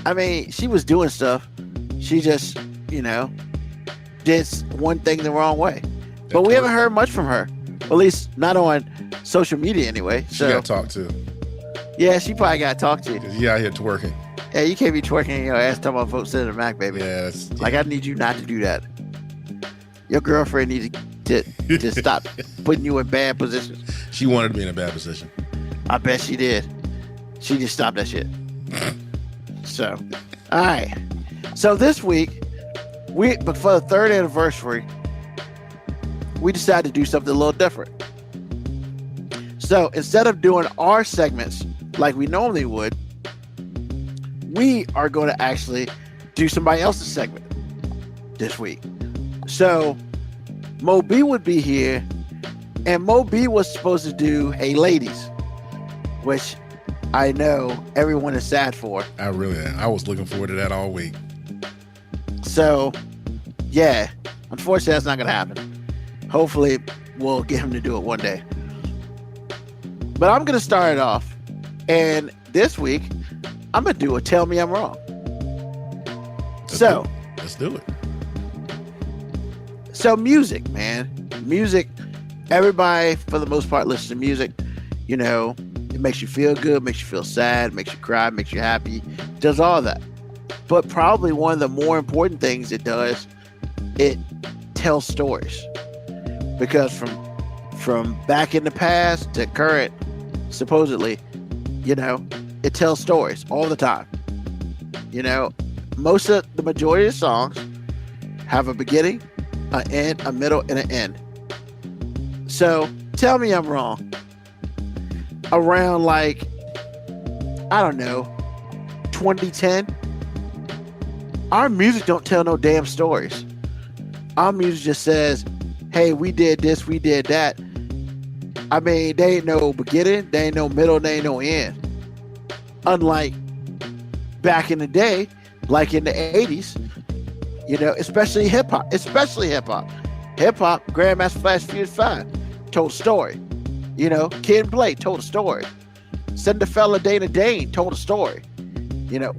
I mean, she was doing stuff. She just, did one thing the wrong way. But we haven't heard much from her. At least not on social media anyway. She So got talked to. yeah, she probably got talked to. Because you out here twerking. Yeah, you can't be twerking your ass talking about vote Senator Mack, baby. Yeah, Like, I need you not to do that. Your girlfriend needs to stop putting you in bad positions. She wanted to be in a bad position. I bet she did. She just stopped that shit. So, all right. So this week, but for the third anniversary, we decided to do something a little different. So instead of doing our segments like we normally would, we are going to actually do somebody else's segment this week. So Mo B would be here, and Mo B was supposed to do Hey Ladies, which I know everyone is sad for. I was looking forward to that all week. So, yeah, unfortunately, that's not going to happen. Hopefully, we'll get him to do it one day. But I'm going to start it off, and this week, I'm going to do a Tell Me I'm Wrong. Let's do it. So music, man. Music, everybody, for the most part, listens to music. It makes you feel good, makes you feel sad, makes you cry, makes you happy, does all that. But probably one of the more important things it does, it tells stories. Because from back in the past to current, supposedly, it tells stories all the time. The majority of songs have a beginning, an end, a middle, and an end. So tell me I'm wrong. Around 2010, our music don't tell no damn stories. Our music just says, hey, we did this, we did that. I mean, there ain't no beginning, there ain't no middle, there ain't no end. Unlike back in the day, like in the 80s, especially hip hop. Hip-hop, Grandmaster Flash Furious 5 told a story. Kid and Play told a story. Cinderella Dana Dane told a story.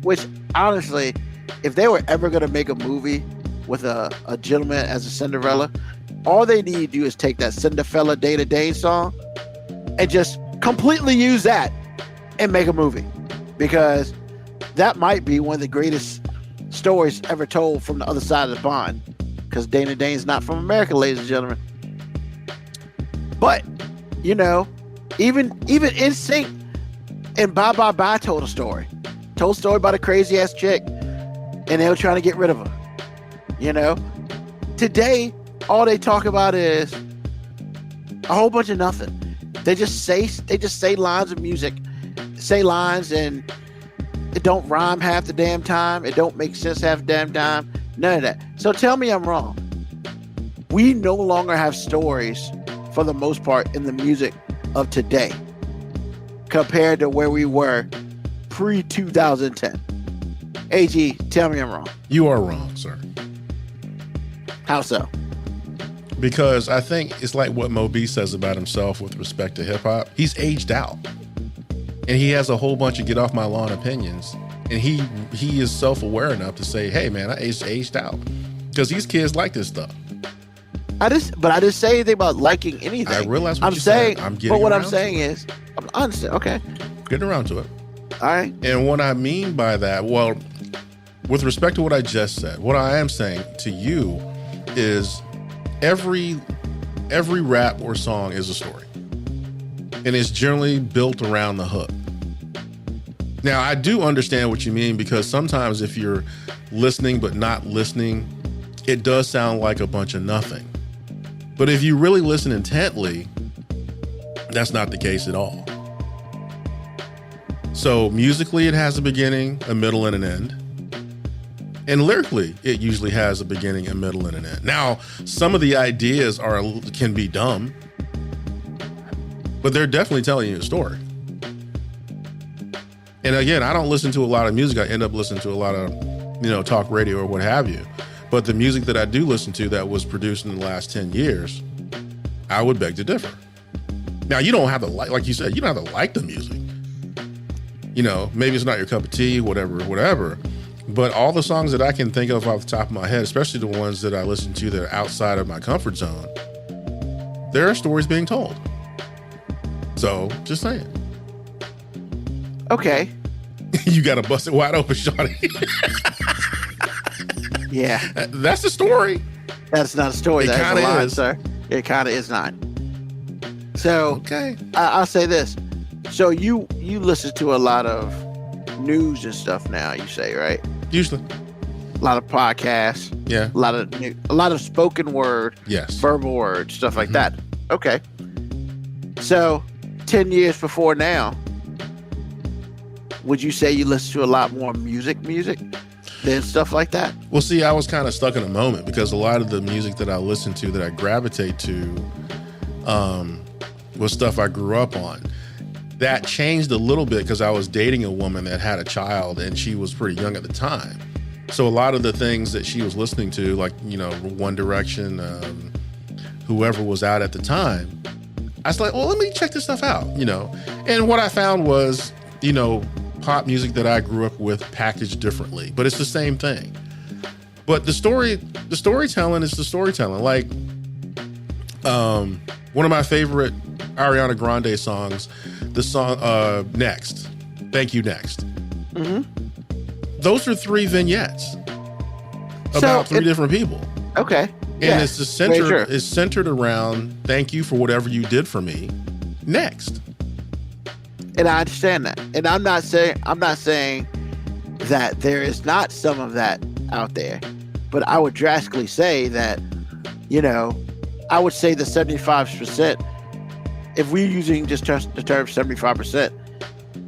Which honestly, if they were ever going to make a movie with a gentleman as a Cinderella, all they need to do is take that Cinderella Dana Dane song and just completely use that and make a movie. Because that might be one of the greatest stories ever told from the other side of the pond. Because Dana Dane's not from America, ladies and gentlemen. But, even NSYNC and Bye Bye Bye told a story. Told a story about a crazy ass chick, and they were trying to get rid of her. Today, all they talk about is a whole bunch of nothing. They just say lines of music, say lines, and it don't rhyme half the damn time. It don't make sense half the damn time. None of that. So tell me I'm wrong. We no longer have stories, for the most part, in the music of today compared to where we were pre-2010. AG, tell me I'm wrong. You are wrong, sir. How so? Because I think it's like what Mo B says about himself with respect to hip-hop. He's aged out. And he has a whole bunch of get off my lawn opinions. And he is self-aware enough to say, hey, man, I aged out. Because these kids like this stuff. I didn't say anything about liking anything. I realize what I'm you're saying. I'm getting but what around I'm saying to it. is, I understand. Okay. Getting around to it. All right. And what I mean by that, well, with respect to what I just said, what I am saying to you is every rap or song is a story. And it's generally built around the hook. Now, I do understand what you mean, because sometimes if you're listening but not listening, it does sound like a bunch of nothing. But if you really listen intently, that's not the case at all. So musically, it has a beginning, a middle, and an end. And lyrically, it usually has a beginning, a middle, and an end. Now, some of the ideas can be dumb, but they're definitely telling you a story. And again, I don't listen to a lot of music. I end up listening to a lot of, talk radio or what have you. But the music that I do listen to that was produced in the last 10 years, I would beg to differ. Now, you don't have to like you said, you don't have to like the music. Maybe it's not your cup of tea, whatever. But all the songs that I can think of off the top of my head, especially the ones that I listen to that are outside of my comfort zone, there are stories being told. So, just saying. Okay. You got to bust it wide open, Shawty. Yeah. That's the story. That's not a story. That's a lie, is. sir. It kind of is not. So, okay. I'll say this. So, you listen to a lot of news and stuff now, you say, right? Usually. A lot of podcasts. Yeah. A lot of spoken word. Yes. Verbal word, stuff like that. Okay. So, 10 years before now, would you say you listen to a lot more music than stuff like that? Well, see, I was kind of stuck in a moment because a lot of the music that I listen to, that I gravitate to, was stuff I grew up on. That changed a little bit because I was dating a woman that had a child and she was pretty young at the time. So a lot of the things that she was listening to, like, One Direction, whoever was out at the time, I was like, well, let me check this stuff out, And what I found was, pop music that I grew up with packaged differently, but it's the same thing. But the storytelling is the storytelling. Like, one of my favorite Ariana Grande songs, the song Next. Thank You, Next. Mm-hmm. Those are 3 vignettes about 3 different people. Okay. And it's centered around thank you for whatever you did for me. Next. And I understand that. And I'm not saying that there is not some of that out there. But I would drastically say that, I would say the 75%, if we're using just the term 75%,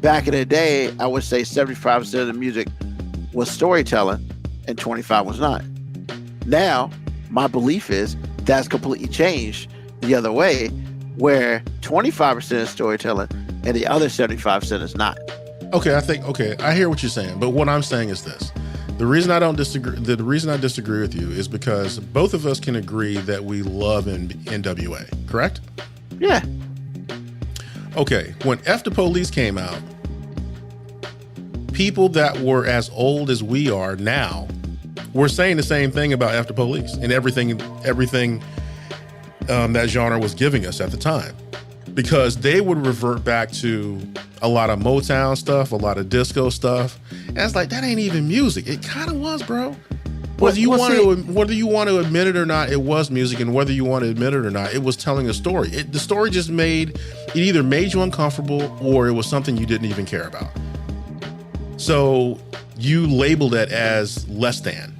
back in the day, I would say 75% of the music was storytelling and 25% was not. Now, my belief is that's completely changed the other way, where 25% is storytelling and the other 75% is not. Okay, I hear what you're saying, but what I'm saying is this. The reason I disagree with you is because both of us can agree that we love NWA, correct? Yeah. Okay, when F the Police came out, people that were as old as we are now were saying the same thing about F the Police and everything that genre was giving us at the time, because they would revert back to a lot of Motown stuff, a lot of disco stuff, and it's like, that ain't even music. It kind of was, bro. Whether you want to admit it or not, it was music, and whether you want to admit it or not, it was telling a story. The story just either made you uncomfortable or it was something you didn't even care about. So you labeled it as less than.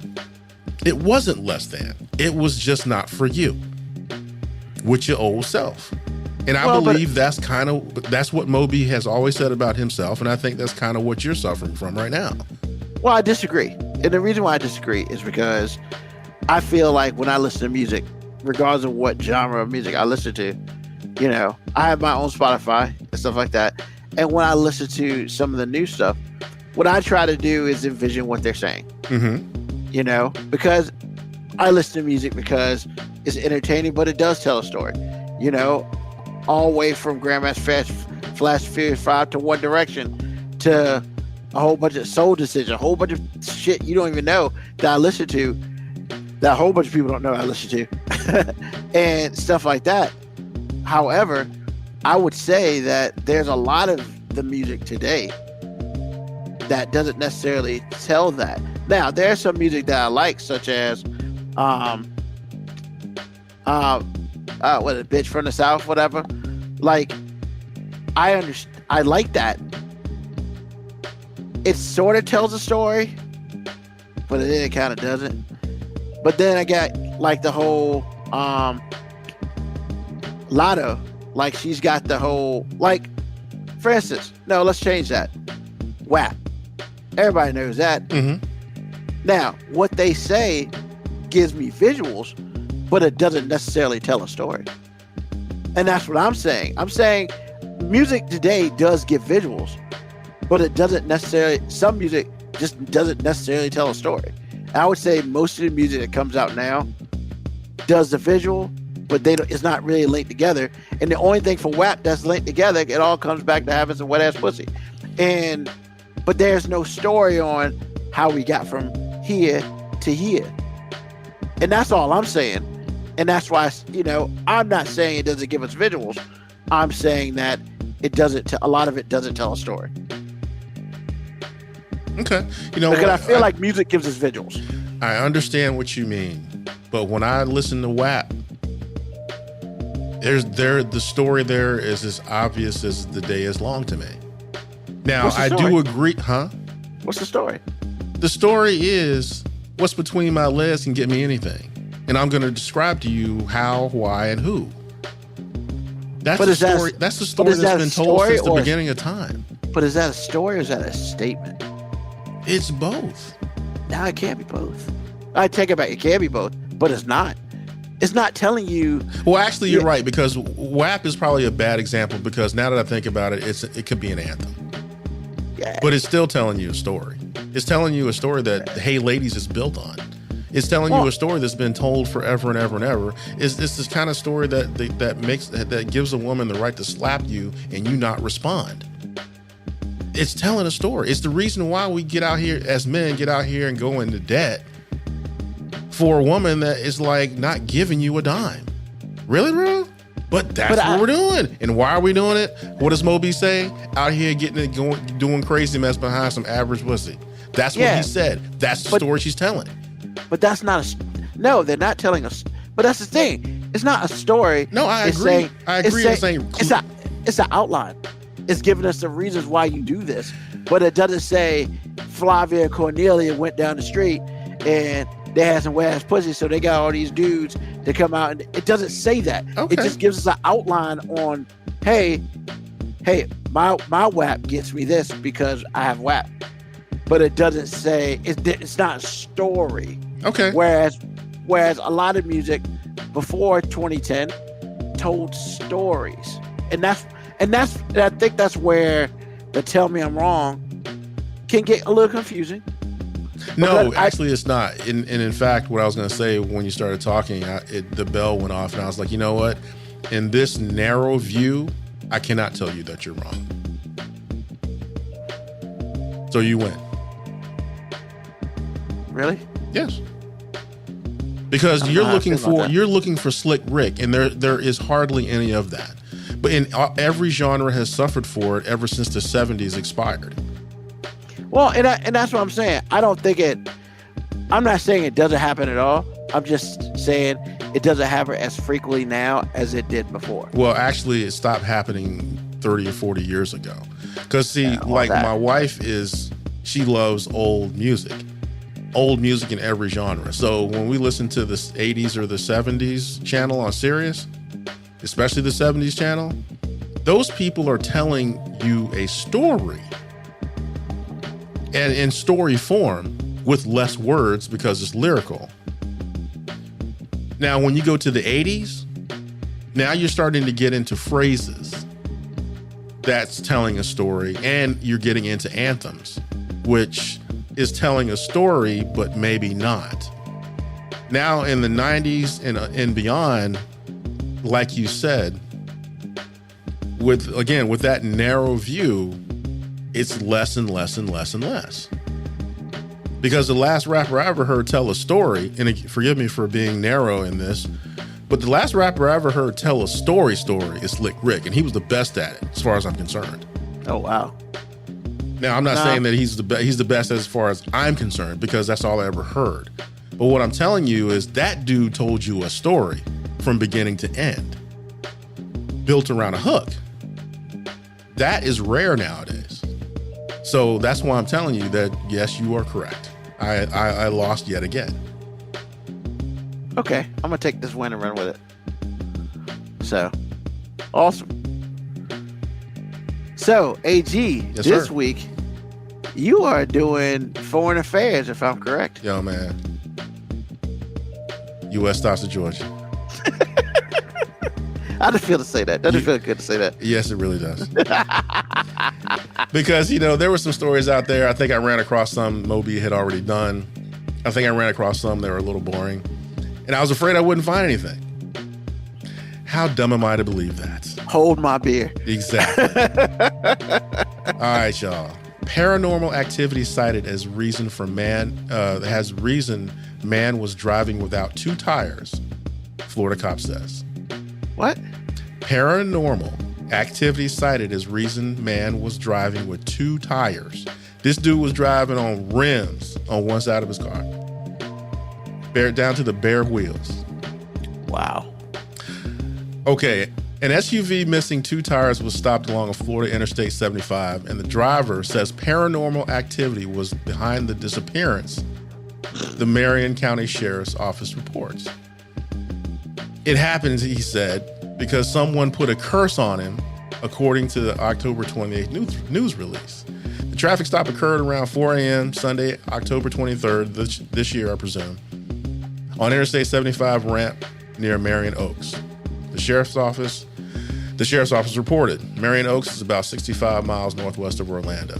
It wasn't less than. It was just not for you, with your old self. And I believe that's what Moby has always said about himself, and I think that's kind of what you're suffering from right now. Well, I disagree. And the reason why I disagree is because I feel like when I listen to music, regardless of what genre of music I listen to, I have my own Spotify and stuff like that. And when I listen to some of the new stuff, what I try to do is envision what they're saying. Mm-hmm. Because I listen to music because it's entertaining, but it does tell a story. All the way from Grandmaster Flash Furious 5 to One Direction to a whole bunch of Soul Decision, a whole bunch of shit you don't even know that I listen to, that a whole bunch of people don't know I listen to, and stuff like that. However, I would say that there's a lot of the music today that doesn't necessarily tell that. Now, there's some music that I like, such as what a bitch from the South, whatever. Like, I like that. It sort of tells a story, but then it kind of doesn't. But then I got like the whole Lotto, like she's got the whole, like, for instance, no, let's change that. WAP. Everybody knows that. Mm-hmm. Now, what they say gives me visuals, but it doesn't necessarily tell a story. And that's what I'm saying. I'm saying music today does give visuals, but it doesn't necessarily. Some music just doesn't necessarily tell a story. I would say most of the music that comes out now does the visual, but it's not really linked together. And the only thing for WAP that's linked together, it all comes back to having some wet ass pussy. But there's no story on how we got from here to here. And that's all I'm saying. And that's why, I'm not saying it doesn't give us visuals. I'm saying that a lot of it doesn't tell a story. Okay. Because I feel like music gives us visuals. I understand what you mean. But when I listen to WAP, the story there is as obvious as the day is long to me. Now, I do agree. Huh? What's the story? The story is what's between my legs can get me anything. And I'm going to describe to you how, why, and who. That's the story that's been told since the beginning of time. But is that a story or is that a statement? It's both. No, it can't be both. I take it back. It can be both, but it's not. It's not telling you. Well, actually, you're right, because WAP is probably a bad example, because now that I think about it, it could be an anthem. Yeah. But it's still telling you a story. It's telling you a story that Hey Ladies is built on. It's telling you a story that's been told forever and ever and ever. It's this kind of story that gives a woman the right to slap you and you not respond. It's telling a story. It's the reason why we get out here as men, and go into debt for a woman that is like not giving you a dime. Really, bro? But that's what we're doing. And why are we doing it? What does Moby say? Out here doing crazy mess behind some average pussy. That's what he said. That's the story she's telling. But that's not no, they're not telling us. But that's the thing. It's not a story. No, I agree. It's an outline. It's giving us the reasons why you do this. But it doesn't say Flavia and Cornelia went down the street and they had some wet ass pussy, so they got all these dudes to come out. And it doesn't say that. Okay. It just gives us an outline on, hey, my WAP gets me this because I have WAP. But it doesn't say, it's not a story. Okay. Whereas a lot of music before 2010 told stories. And I think that's where the Tell Me I'm Wrong can get a little confusing. No, actually it's not. And in fact, what I was going to say when you started talking, the bell went off and I was like, you know what? In this narrow view, I cannot tell you that you're wrong. So you win. Really? Yes. Because you're looking for Slick Rick, and there is hardly any of that. But every genre has suffered for it ever since the 70s expired. Well, and that's what I'm saying. I'm not saying it doesn't happen at all. I'm just saying it doesn't happen as frequently now as it did before. Well, actually, it stopped happening 30 or 40 years ago. Because my wife she loves old music in every genre. So when we listen to the 80s or the 70s channel on Sirius, especially the 70s channel, those people are telling you a story. And in story form with less words because it's lyrical. Now, when you go to the 80s, now you're starting to get into phrases that's telling a story, and you're getting into anthems, which is telling a story, but maybe not. Now in the 90s and beyond, like you said, with that narrow view, it's less and less and less and less. Because the last rapper I ever heard tell a story, and forgive me for being narrow in this, but the last rapper I ever heard tell a story is Slick Rick, and he was the best at it, as far as I'm concerned. Oh, wow. Now, I'm not saying that he's the best as far as I'm concerned, because that's all I ever heard. But what I'm telling you is that dude told you a story from beginning to end, built around a hook. That is rare nowadays. So that's why I'm telling you that, yes, you are correct. I lost yet again. Okay, I'm going to take this win and run with it. So, awesome. So, AG, this week, you are doing foreign affairs, if I'm correct. Yo, man. U.S. stops to Georgia. I just feel to say that. Doesn't it feel good to say that? Yes, it really does. Because, there were some stories out there. I think I ran across some Moby had already done. I think I ran across some that were a little boring. And I was afraid I wouldn't find anything. How dumb am I to believe that? Hold my beer. Exactly. All right, y'all. Paranormal activity cited as reason for man was driving without 2 tires. Florida cop says. What? Paranormal activity cited as reason man was driving with 2 tires. This dude was driving on rims on one side of his car. Down to the bare wheels. Wow. Okay, an SUV missing 2 tires was stopped along a Florida Interstate 75, and the driver says paranormal activity was behind the disappearance, the Marion County Sheriff's Office reports. It happened, he said, because someone put a curse on him, according to the October 28th news release. The traffic stop occurred around 4 a.m. Sunday, October 23rd, this year, I presume, on Interstate 75 ramp near Marion Oaks. The sheriff's office reported Marion Oaks is about 65 miles northwest of Orlando.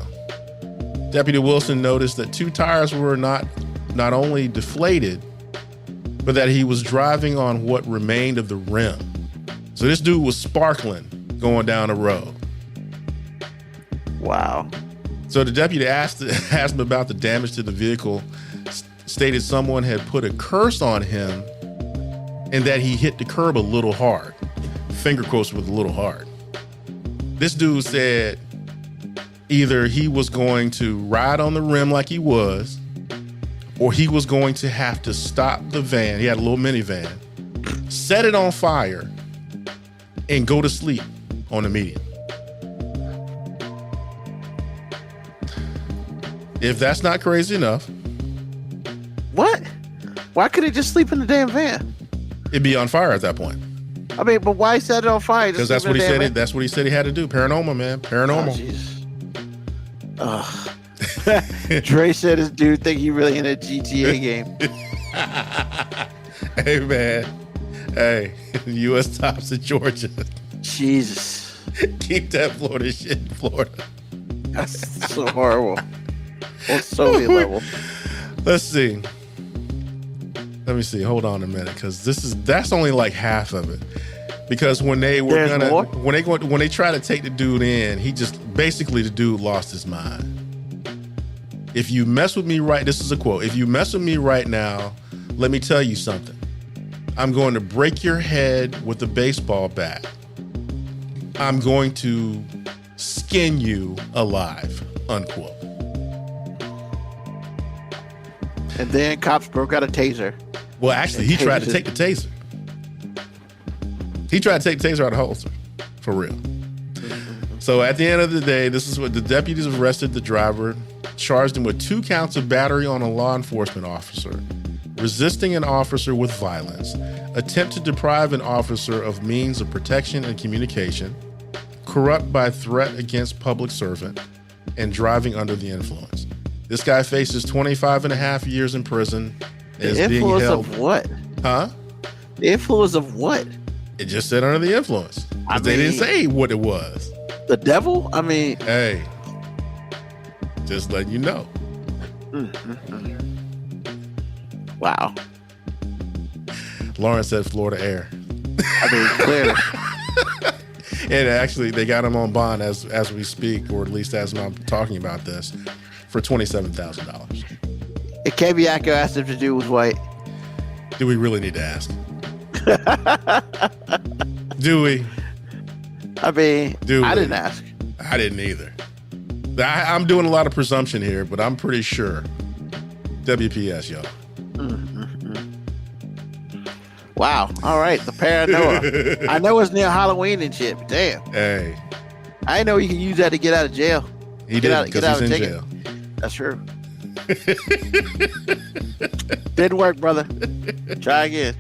Deputy Wilson noticed that 2 tires were not only deflated, but that he was driving on what remained of the rim. So this dude was sparkling going down the road. Wow. So the deputy asked him about the damage to the vehicle, stated someone had put a curse on him and that he hit the curb a little hard. Finger quotes with a little hard. This dude said either he was going to ride on the rim like he was, or he was going to have to stop the van. He had a little minivan, set it on fire, and go to sleep on the median. If that's not crazy enough. What? Why couldn't he just sleep in the damn van? It'd be on fire at that point. I mean, but why set it on fire? Because that's what he said. That's what he said he had to do. Paranormal, man. Paranormal. Oh, Dre said this dude think he really in a GTA game. Hey, man. Hey, U.S. tops in Georgia. Jesus. Keep that Florida shit in Florida. That's so horrible. On so many levels. Let's see. Let me see. Hold on a minute, because that's only like half of it. Because when they were when they try to take the dude in, the dude lost his mind. If you mess with me right, this is a quote. If you mess with me right now, let me tell you something. I'm going to break your head with a baseball bat. I'm going to skin you alive, unquote. And then cops broke out a taser. Well, actually, he tried to take the taser. He tried to take the taser out of the holster, for real. So at the end of the day, this is what the deputies arrested the driver, charged him with 2 counts of battery on a law enforcement officer, resisting an officer with violence, attempt to deprive an officer of means of protection and communication, corrupt by threat against public servant, and driving under the influence. This guy faces 25 and a half years in prison. The influence of what? Huh? The influence of what? It just said under the influence. They didn't say what it was. The devil? I mean... Hey. Just letting you know. Wow. Lauren said Florida air. I mean, clearly. And actually, they got him on bond as we speak, or at least as I'm talking about this, for $27,000. If Keviaco asked him to do was white. Do we really need to ask? Do we? I mean, I didn't ask. I didn't either. I'm doing a lot of presumption here, but I'm pretty sure. WPS, y'all. Wow. All right. The paranoia. I know it's near Halloween and shit, but damn. Hey. I didn't know you can use that to get out of jail. He did, because he's in jail. That's true. Didn't work, brother. Try again.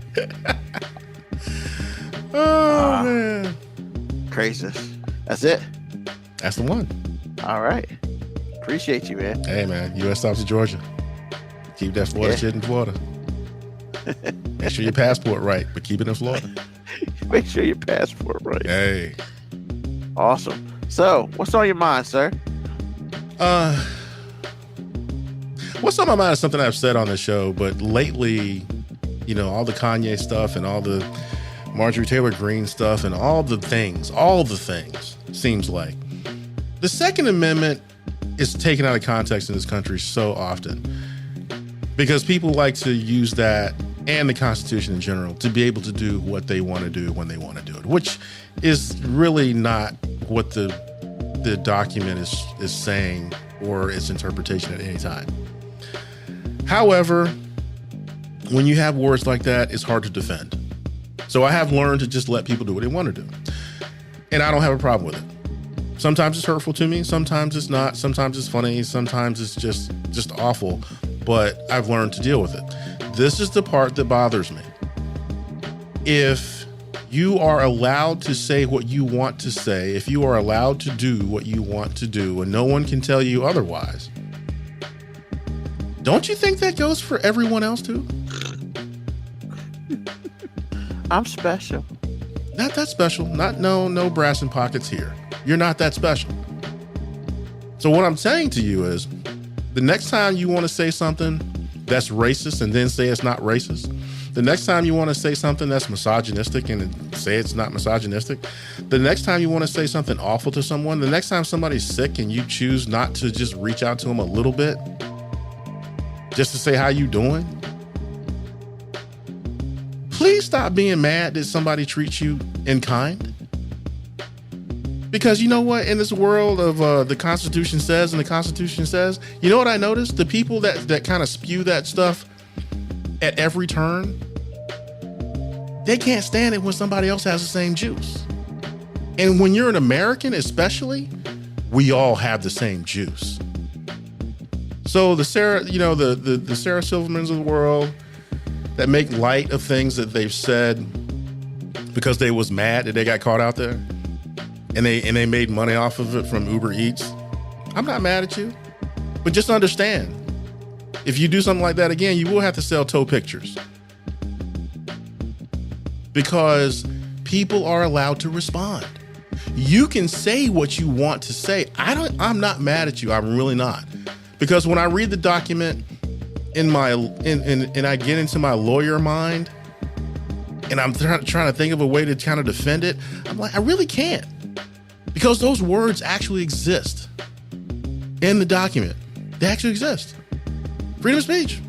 Oh, man. Craziness. That's it. That's the one. All right. Appreciate you, man. Hey, man. U.S. stops to Georgia. Keep that Florida shit in Florida. Make sure your passport right, but keep it in Florida. Make sure your passport right. Hey. Awesome. So, what's on your mind, sir? What's on my mind is something I've said on the show, but lately, you know, all the Kanye stuff and all the Marjorie Taylor Greene stuff and all the things, seems like the Second Amendment is taken out of context in this country so often because people like to use that and the Constitution in general to be able to do what they want to do when they want to do it, which is really not what the document is saying or its interpretation at any time. However, when you have words like that, it's hard to defend. So I have learned to just let people do what they want to do. And I don't have a problem with it. Sometimes it's hurtful to me. Sometimes it's not. Sometimes it's funny. Sometimes it's just awful. But I've learned to deal with it. This is the part that bothers me. If you are allowed to say what you want to say, if you are allowed to do what you want to do, and no one can tell you otherwise, don't you think that goes for everyone else too? I'm special. Not that special. No brass in pockets here. You're not that special. So what I'm saying to you is, the next time you want to say something that's racist and then say it's not racist, the next time you want to say something that's misogynistic and say it's not misogynistic, the next time you want to say something awful to someone, the next time somebody's sick and you choose not to just reach out to them a little bit, just to say how you doing, please stop being mad that somebody treats you in kind. Because you know what? In this world of the Constitution says, and the Constitution says, you know what I noticed? The people that kind of spew that stuff at every turn, they can't stand it when somebody else has the same juice. And when you're an American, especially, we all have the same juice. So the Sarah Silvermans of the world that make light of things that they've said because they was mad that they got caught out there and they made money off of it from Uber Eats. I'm not mad at you, but just understand, if you do something like that again, you will have to sell toe pictures because people are allowed to respond. You can say what you want to say. I'm not mad at you. I'm really not. Because when I read the document and I get into my lawyer mind and I'm trying to think of a way to kind of defend it, I'm like, I really can't. Because those words actually exist in the document. They actually exist. Freedom of speech.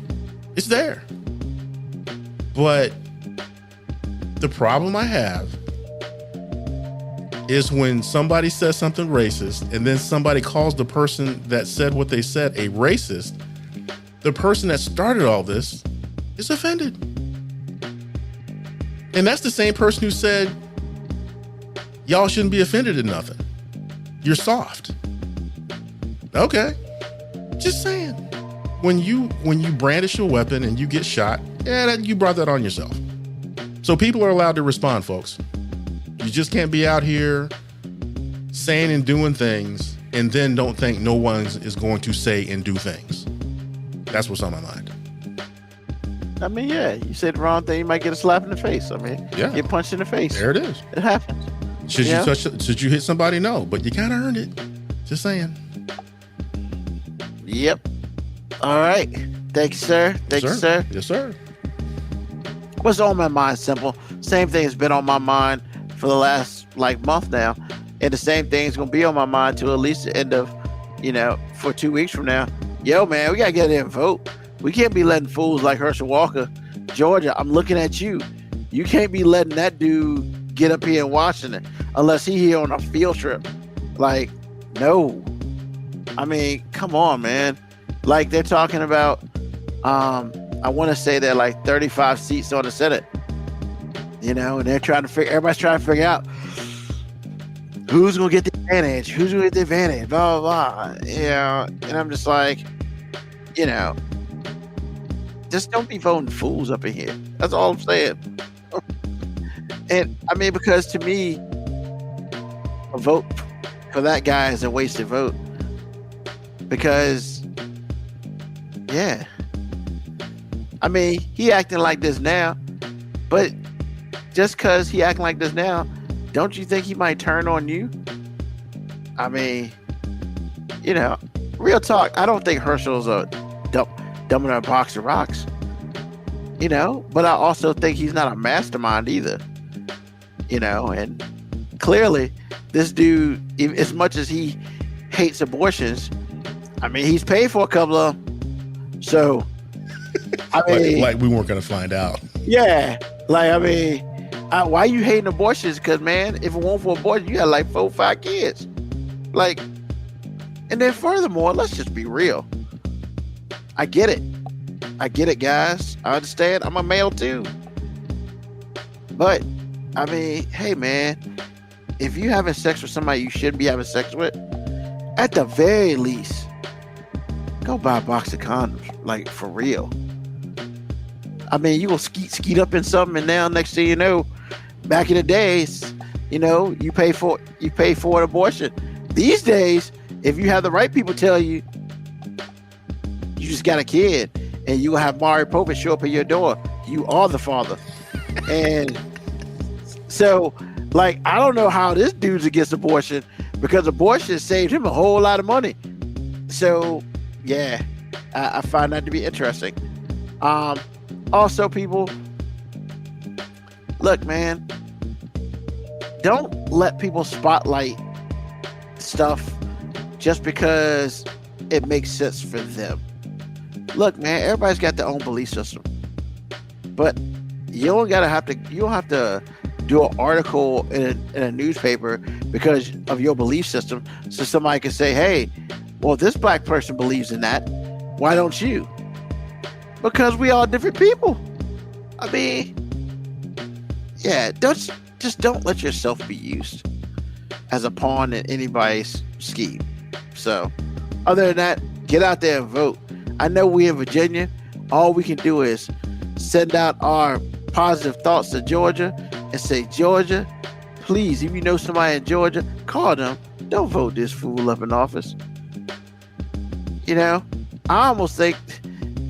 It's there. But the problem I have is when somebody says something racist and then somebody calls the person that said what they said a racist, the person that started all this is offended. And that's the same person who said, y'all shouldn't be offended at nothing. You're soft. Okay. Just saying. When you brandish a weapon and you get shot, you brought that on yourself. So people are allowed to respond, folks. You just can't be out here saying and doing things and then don't think no one is going to say and do things. That's what's on my mind. I mean, yeah, you said the wrong thing, you might get a slap in the face. I mean, get punched in the face. There it is. It happens. Should you hit somebody? No, but you kind of earned it. Just saying. Yep. All right. Thank you, sir. Thank you, sir. Yes, sir. What's on my mind? Simple. Same thing has been on my mind for the last month now, and the same thing is gonna be on my mind till at least the end of, for 2 weeks from now. Yo, man, we gotta get in and vote. We can't be letting fools like Herschel Walker, Georgia. I'm looking at you. You can't be letting that dude get up here in Washington unless he here on a field trip. No. I mean, come on, man. They're talking about, I want to say they're 35 seats on the Senate. And they're everybody's trying to figure out who's going to get the advantage, who's going to get the advantage, blah, blah, blah. And I'm just just don't be voting fools up in here. That's all I'm saying. And I mean, because to me, a vote for that guy is a wasted vote. Because, I mean, he acting like this now, but just because he acting like this now, don't you think he might turn on you? I mean, you know, real talk. I don't think Herschel's a dumb in a box of rocks. You know, but I also think he's not a mastermind either. You know, and clearly, this dude, as much as he hates abortions, I mean, he's paid for a couple of them. So, I mean, like we weren't gonna find out. Yeah, like I mean, why you hating abortions? Because man, if it weren't for abortion, you got like 4 or 5 kids. Like, and then furthermore, let's just be real. I get it, guys. I understand. I'm a male too. But I mean, hey man, if you having sex with somebody you shouldn't be having sex with, at the very least, go buy a box of condoms. Like, for real. I mean, you gonna skeet up in something, and now next thing you know, back in the days, you know, you pay for an abortion. These days, if you have the right people tell you, you just got a kid, and you will have Maury Povich show up at your door. You are the father. And so, like, I don't know how this dude's against abortion, because abortion saved him a whole lot of money. So, yeah, I find that to be interesting. Also, people, look, man, don't let people spotlight stuff just because it makes sense for them. Look, man, everybody's got their own belief system, but you don't have to do an article in a newspaper because of your belief system, so somebody can say, hey, well, this black person believes in that, why don't you? Because we all different people. I mean, yeah, don't let yourself be used as a pawn in anybody's scheme. So, other than that, get out there and vote. I know we in Virginia, all we can do is send out our positive thoughts to Georgia and say, Georgia, please, if you know somebody in Georgia, call them. Don't vote this fool up in office. You know, I almost think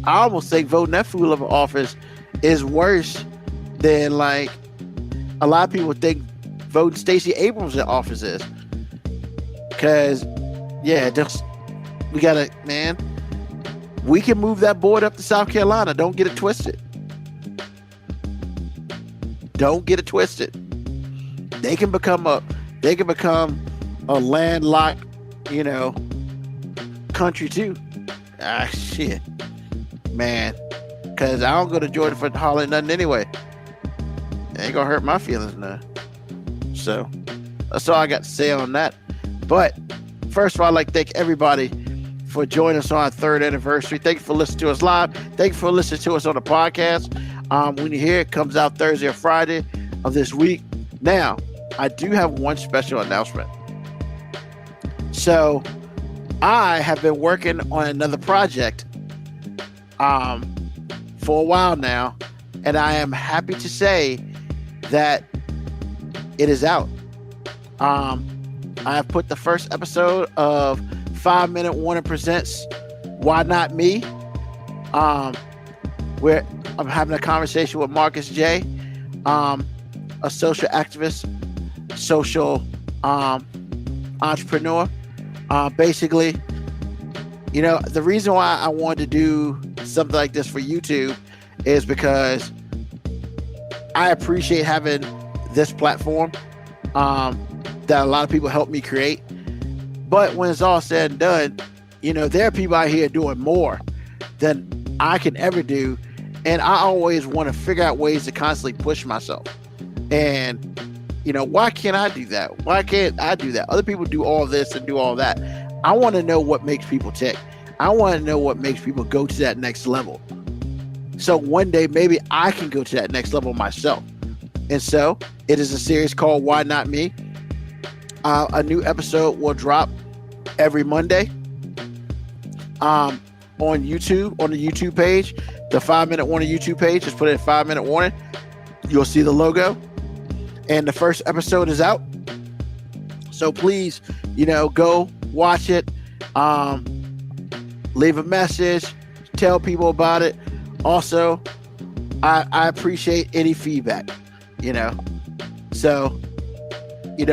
voting that fool up in office is worse than, like, a lot of people think voting Stacey Abrams in office is. Because, yeah, we gotta, man, we can move that board up to South Carolina. Don't get it twisted. Don't get it twisted. They can become a landlocked, you know, country too. Shit, man. Because I don't go to Georgia for hollering nothing anyway. It ain't gonna hurt my feelings now. So that's all I got to say on that. But first of all, I'd like to thank everybody for joining us on our 3rd anniversary. Thank you for listening to us live. Thank you for listening to us on the podcast. When you hear it, comes out Thursday or Friday of this week. Now, I do have one special announcement. So, I have been working on another project for a while now, and I am happy to say that it is out. I have put the first episode of 5 Minute Warning Presents Why Not Me, where I'm having a conversation with Marcus J., a social activist, social entrepreneur. Basically, you know, the reason why I wanted to do something like this for YouTube is because I appreciate having this platform that a lot of people helped me create. But when it's all said and done, you know, there are people out here doing more than I can ever do. And I always want to figure out ways to constantly push myself. And, you know, why can't I do that? Why can't I do that? Other people do all this and do all that. I want to know what makes people tick. I want to know what makes people go to that next level. So one day, maybe I can go to that next level myself. And so it is a series called Why Not Me? A new episode will drop every Monday on YouTube, on the YouTube page, the 5 Minute Warning YouTube page. Just put in 5 Minute Warning. You'll see the logo. And the first episode is out. So please, you know, go watch it. Leave a message. Tell people about it. Also, I appreciate any feedback. you know. So,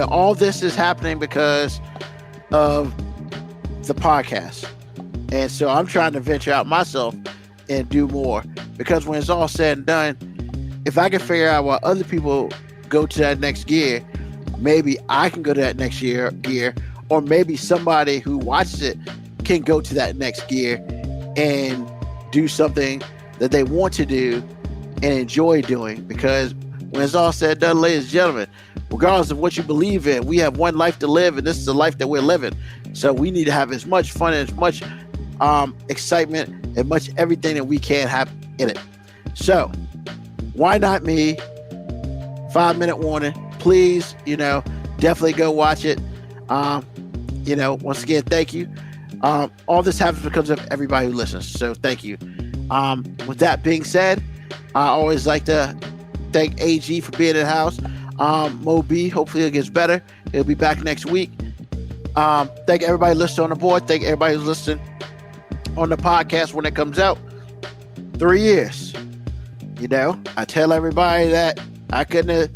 all this is happening because of the podcast. And so I'm trying to venture out myself and do more, because when it's all said and done, if I can figure out why other people go to that next gear, maybe I can go to that next gear, or maybe somebody who watches it can go to that next gear and do something that they want to do and enjoy doing. Because when it's all said and done, ladies and gentlemen, regardless of what you believe in, we have one life to live, and this is the life that we're living. So we need to have as much fun and as much excitement and much everything that we can have in it. So why not me? 5-minute warning. Please, definitely go watch it. Once again, thank you. All this happens because of everybody who listens. So thank you. With that being said, I always like to thank AG for being in the house. Mo B, hopefully it gets better. He'll be back next week. Thank everybody listening on the board. Thank everybody who's listening on the podcast when it comes out. 3 years. I tell everybody that I couldn't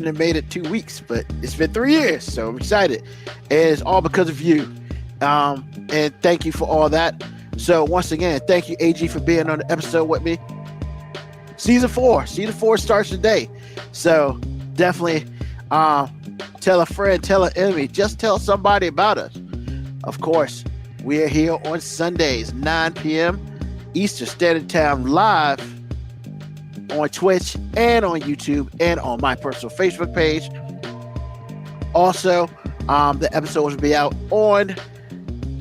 have made it 2 weeks, but it's been 3 years, so I'm excited. And it's all because of you. And thank you for all that. So once again, thank you, AG, for being on the episode with me. Season 4 starts today. So definitely tell a friend, tell an enemy, just tell somebody about us. Of course, we are here on Sundays, 9 p.m. Eastern Standard Time, live on Twitch and on YouTube and on my personal Facebook page. Also, the episodes will be out on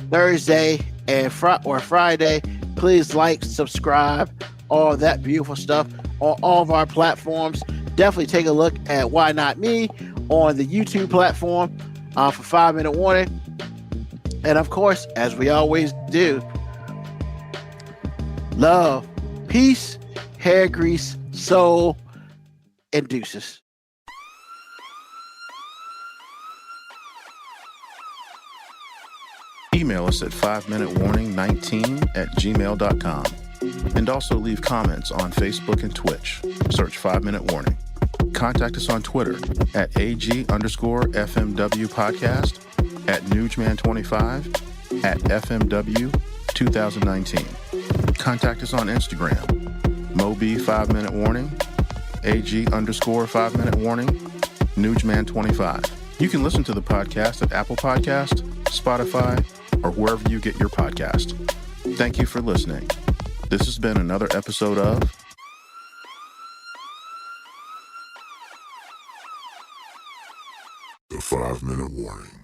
Thursday and Friday. Please like, subscribe, all that beautiful stuff on all of our platforms. Definitely take a look at Why Not Me on the YouTube platform for 5-minute warning. And of course, as we always do, love, peace, hair grease, soul, and deuces. Email us at 5minutewarning19@gmail.com. And also leave comments on Facebook and Twitch. Search 5-Minute Warning. Contact us on Twitter at AG_FMW podcast, at Newsman25, at FMW 2019. Contact us on Instagram, Moby 5-Minute Warning, AG_5-Minute Warning, Newsman25. You can listen to the podcast at Apple Podcast, Spotify, or wherever you get your podcast. Thank you for listening. This has been another episode of The 5-Minute Warning.